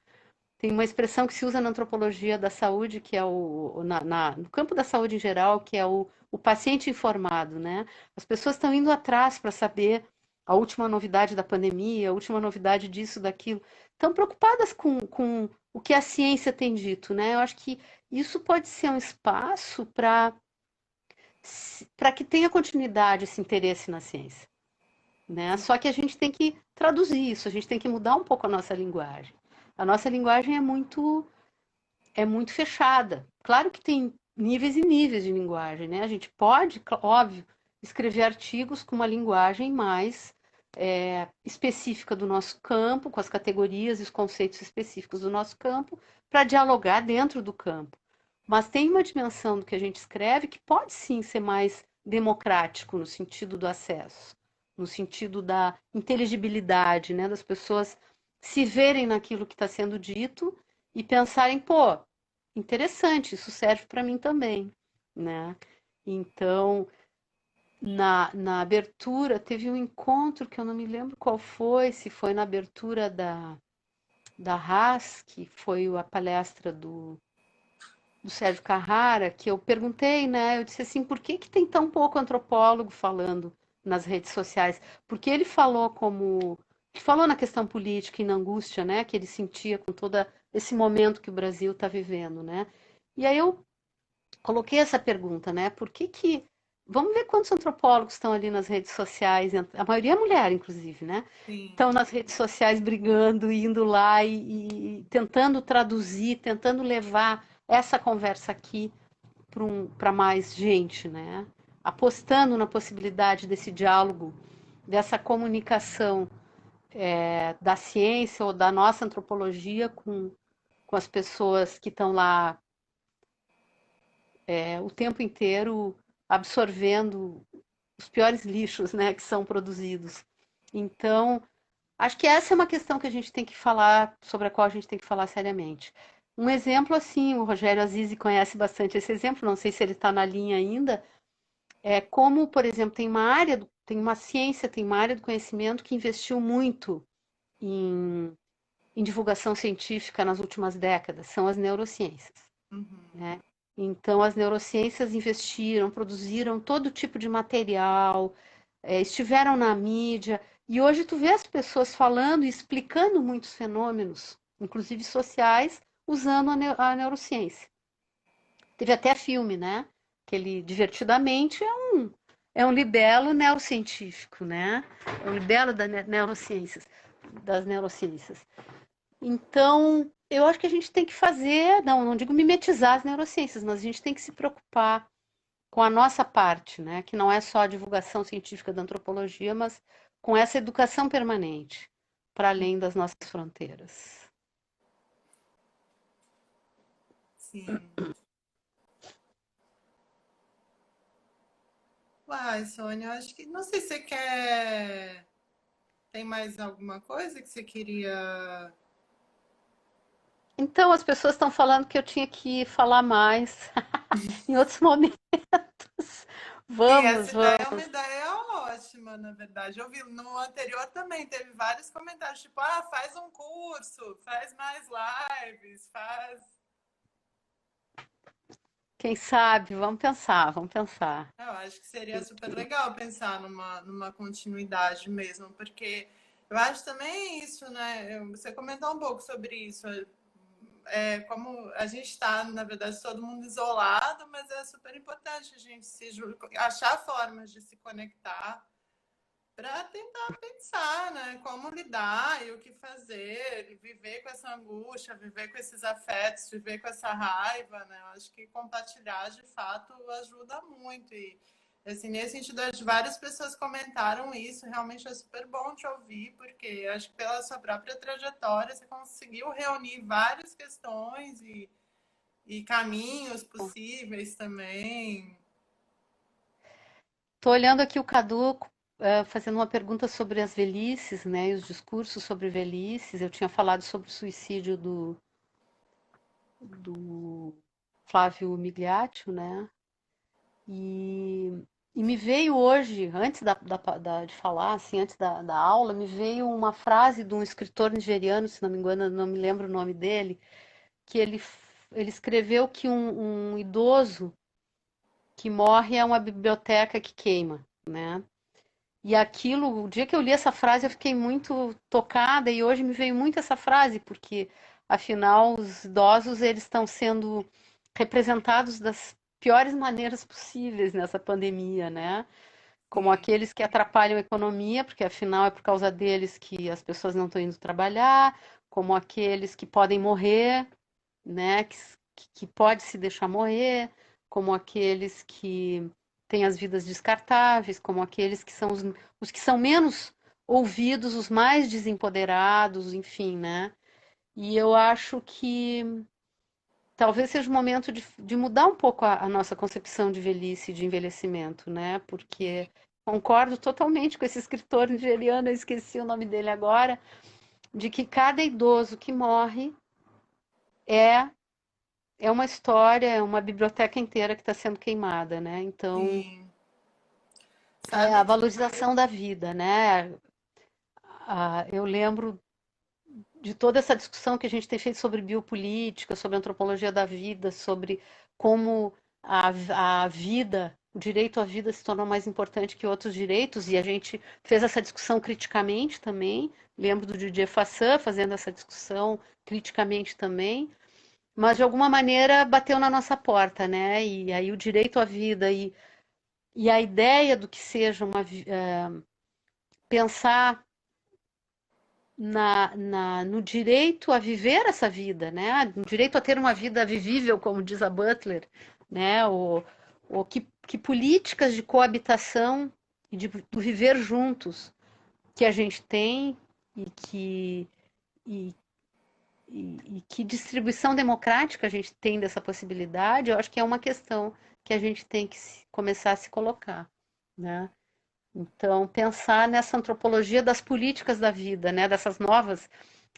Tem uma expressão que se usa na antropologia da saúde, que é no campo da saúde em geral, que é o paciente informado, né? As pessoas estão indo atrás para saber a última novidade da pandemia, a última novidade disso, daquilo. Estão preocupadas com o que a ciência tem dito, né? Eu acho que isso pode ser um espaço para que tenha continuidade esse interesse na ciência, né? Só que a gente tem que traduzir isso, a gente tem que mudar um pouco a nossa linguagem. A nossa linguagem é muito fechada. Claro que tem níveis e níveis de linguagem, né? A gente pode, óbvio, escrever artigos com uma linguagem mais específica do nosso campo, com as categorias e os conceitos específicos do nosso campo, para dialogar dentro do campo. Mas tem uma dimensão do que a gente escreve que pode sim ser mais democrático no sentido do acesso, no sentido da inteligibilidade, né? Das pessoas se verem naquilo que está sendo dito e pensarem, pô, interessante, isso serve para mim também, né? Então, na abertura, teve um encontro que eu não me lembro qual foi, se foi na abertura da Haas, que foi a palestra do Sérgio Carrara, que eu perguntei, né? Eu disse assim, por que tem tão pouco antropólogo falando nas redes sociais? Porque ele falou na questão política e na angústia, né? Que ele sentia com todo esse momento que o Brasil está vivendo, né? E aí eu coloquei essa pergunta, né? Vamos ver quantos antropólogos estão ali nas redes sociais, a maioria é mulher, inclusive, né? Sim. Estão nas redes sociais brigando, indo lá e tentando traduzir, tentando levar essa conversa aqui para mais gente, né? Apostando na possibilidade desse diálogo, dessa comunicação da ciência ou da nossa antropologia com as pessoas que estão lá o tempo inteiro absorvendo os piores lixos, né, que são produzidos. Então, acho que essa é uma questão que a gente tem que falar, sobre a qual a gente tem que falar seriamente. Um exemplo assim, o Rogério Azizi conhece bastante esse exemplo, não sei se ele está na linha ainda, é como, por exemplo, tem uma ciência, tem uma área do conhecimento que investiu muito em divulgação científica nas últimas décadas, são as neurociências, né? Então, as neurociências investiram, produziram todo tipo de material, estiveram na mídia, e hoje tu vê as pessoas falando e explicando muitos fenômenos, inclusive sociais, usando a neurociência. Teve até filme, né? Que ele, divertidamente, é um libelo neurocientífico, né? É um libelo das neurociências. das neurociências. Então, eu acho que a gente tem que fazer, não digo mimetizar as neurociências, mas a gente tem que se preocupar com a nossa parte, né? Que não é só a divulgação científica da antropologia, mas com essa educação permanente para além das nossas fronteiras. Sim. Uai, Sônia, acho que. Não sei se você quer. Tem mais alguma coisa que você queria. Então, as pessoas estão falando que eu tinha que falar mais em outros momentos. Sim, essa Vamos, ideia é uma vamos. ideia ótima, na verdade. Eu vi no anterior também, teve vários comentários, tipo, faz um curso, faz mais lives, faz. Quem sabe? Vamos pensar, vamos pensar. Eu acho que seria super legal pensar numa continuidade mesmo, porque eu acho também isso, né? Você comentou um pouco sobre isso. Como a gente está, na verdade, todo mundo isolado, mas é super importante a gente achar formas de se conectar para tentar pensar, né, como lidar e o que fazer, viver com essa angústia, viver com esses afetos, viver com essa raiva, né? Eu acho que compartilhar de fato ajuda muito e assim, nesse sentido, várias pessoas comentaram isso, realmente é super bom te ouvir, porque acho que pela sua própria trajetória você conseguiu reunir várias questões e caminhos possíveis também. Estou olhando aqui o Cadu fazendo uma pergunta sobre as velhices, né, e os discursos sobre velhices. Eu tinha falado sobre o suicídio do Flávio Migliaccio, né? E me veio hoje, antes de falar, assim, antes da aula, me veio uma frase de um escritor nigeriano, se não me engano, não me lembro o nome dele, que ele escreveu que um idoso que morre é uma biblioteca que queima, né? E aquilo, o dia que eu li essa frase, eu fiquei muito tocada e hoje me veio muito essa frase, porque afinal os idosos eles estão sendo representados das piores maneiras possíveis nessa pandemia, né? Como Sim, aqueles que atrapalham a economia, porque afinal é por causa deles que as pessoas não estão indo trabalhar, como aqueles que podem morrer, né? Que pode se deixar morrer, como aqueles que têm as vidas descartáveis, como aqueles que são os que são menos ouvidos, os mais desempoderados, enfim, né? E eu acho que talvez seja o momento de mudar um pouco a nossa concepção de velhice e de envelhecimento, né? Porque concordo totalmente com esse escritor nigeriano, eu esqueci o nome dele agora, de que cada idoso que morre é é uma história, é uma biblioteca inteira que está sendo queimada, né? Então, sim. é a Sabe que valorização da vida, né? Eu lembro de toda essa discussão que a gente tem feito sobre biopolítica, sobre antropologia da vida, sobre como a vida, o direito à vida se tornou mais importante que outros direitos, e a gente fez essa discussão criticamente também. Lembro do Didier Fassin fazendo essa discussão criticamente também. Mas de alguma maneira bateu na nossa porta, né? E aí o direito à vida e a ideia do que seja pensar no direito a viver essa vida, né? No direito a ter uma vida vivível, como diz a Butler, né? O que políticas de coabitação e do viver juntos que a gente tem e e, e que distribuição democrática a gente tem dessa possibilidade, eu acho que é uma questão que a gente tem que começar a se colocar, né? Então, pensar nessa antropologia das políticas da vida, né? Dessas novas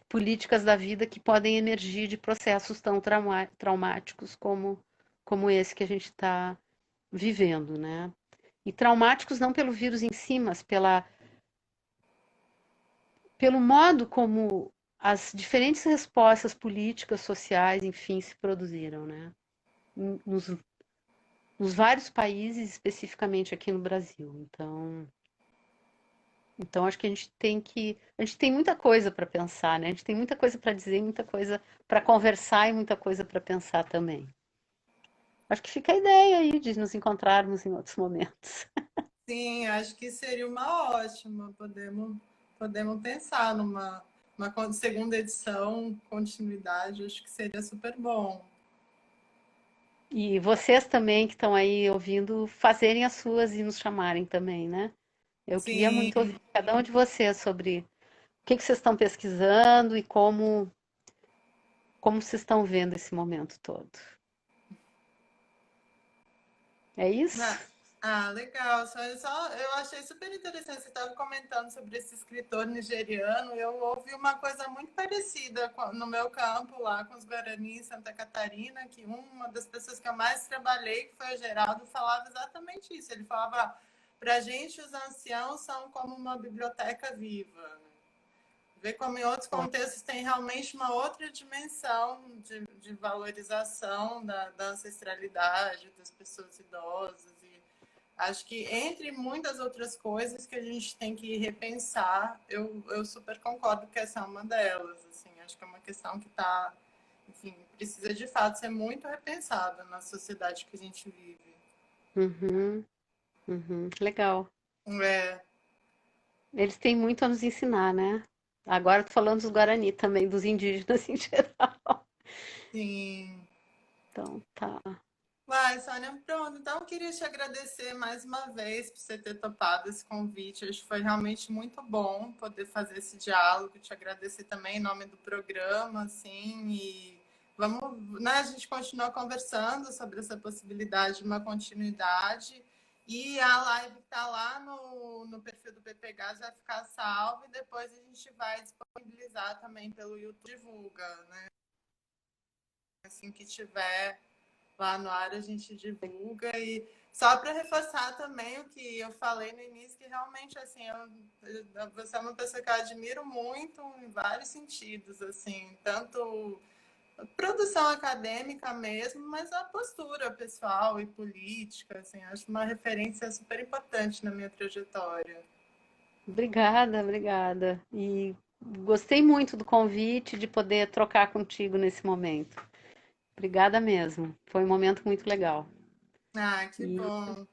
políticas da vida que podem emergir de processos tão traumáticos como esse que a gente está vivendo, né? E traumáticos não pelo vírus em si, mas pelo modo como as diferentes respostas políticas, sociais, enfim, se produziram, né? Nos, nos vários países, especificamente aqui no Brasil. Então acho que a gente tem muita coisa para pensar, né? A gente tem muita coisa para dizer, muita coisa para conversar e muita coisa para pensar também. Acho que fica a ideia aí de nos encontrarmos em outros momentos. sim, acho que seria uma ótima. Podemos podemos pensar numa segunda edição, continuidade, acho que seria super bom. E vocês também que estão aí ouvindo, fazerem as suas e nos chamarem também, né? Eu queria muito Sim, ouvir cada um de vocês sobre o que vocês estão pesquisando e como vocês estão vendo esse momento todo. É isso? legal. Eu achei super interessante. Você estava comentando sobre esse escritor nigeriano. Eu ouvi uma coisa muito parecida no meu campo lá com os Guarani em Santa Catarina, que uma das pessoas que eu mais trabalhei, que foi o Geraldo, falava exatamente isso. Ele falava, para a gente os anciãos são como uma biblioteca viva. Ver como em outros contextos tem realmente uma outra dimensão de valorização da ancestralidade, das pessoas idosas. E acho que, entre muitas outras coisas que a gente tem que repensar, eu super concordo que essa é uma delas. Assim, acho que é uma questão que está, enfim, precisa de fato ser muito repensada na sociedade que a gente vive. Uhum, legal. É, Eles têm muito a nos ensinar, né? Agora tô falando dos Guarani também, dos indígenas em geral. sim. Então, tá. Vai, Sônia, pronto. Então, eu queria te agradecer mais uma vez por você ter topado esse convite. Acho que foi realmente muito bom poder fazer esse diálogo. Te agradecer também em nome do programa, assim, e vamos, né, a gente continua conversando sobre essa possibilidade de uma continuidade. E a live que está lá no perfil do PPGás vai ficar salva e depois a gente vai disponibilizar também pelo YouTube, divulga, né? Assim que tiver lá no ar a gente divulga. E só para reforçar também o que eu falei no início, que realmente assim você é uma pessoa que eu admiro muito em vários sentidos, assim, tanto produção acadêmica mesmo, mas a postura pessoal e política, assim, acho uma referência super importante na minha trajetória. Obrigada, obrigada. E gostei muito do convite de poder trocar contigo nesse momento. Obrigada mesmo. Foi um momento muito legal. Que E bom.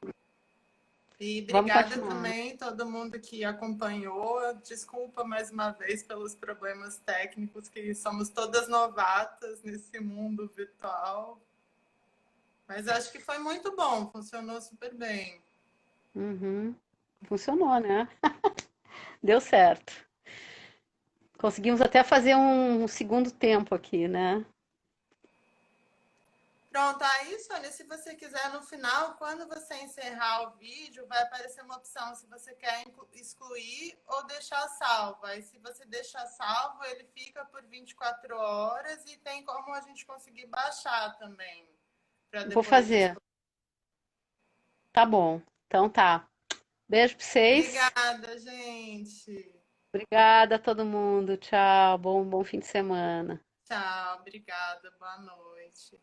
E vamos obrigada continuar, né? também a todo mundo que acompanhou. Desculpa mais uma vez pelos problemas técnicos, que somos todas novatas nesse mundo virtual. Mas acho que foi muito bom, funcionou super bem. Uhum. Funcionou, né? Deu certo. Conseguimos até fazer um segundo tempo aqui, né? Pronto, aí, Sônia, se você quiser no final, quando você encerrar o vídeo, vai aparecer uma opção se você quer excluir ou deixar salvo. Aí, se você deixar salvo, ele fica por 24 horas e tem como a gente conseguir baixar também, para Vou depois fazer. Tá bom. Então tá. Beijo pra vocês. Obrigada, gente. Obrigada a todo mundo. Tchau. Bom fim de semana. Tchau, obrigada, boa noite.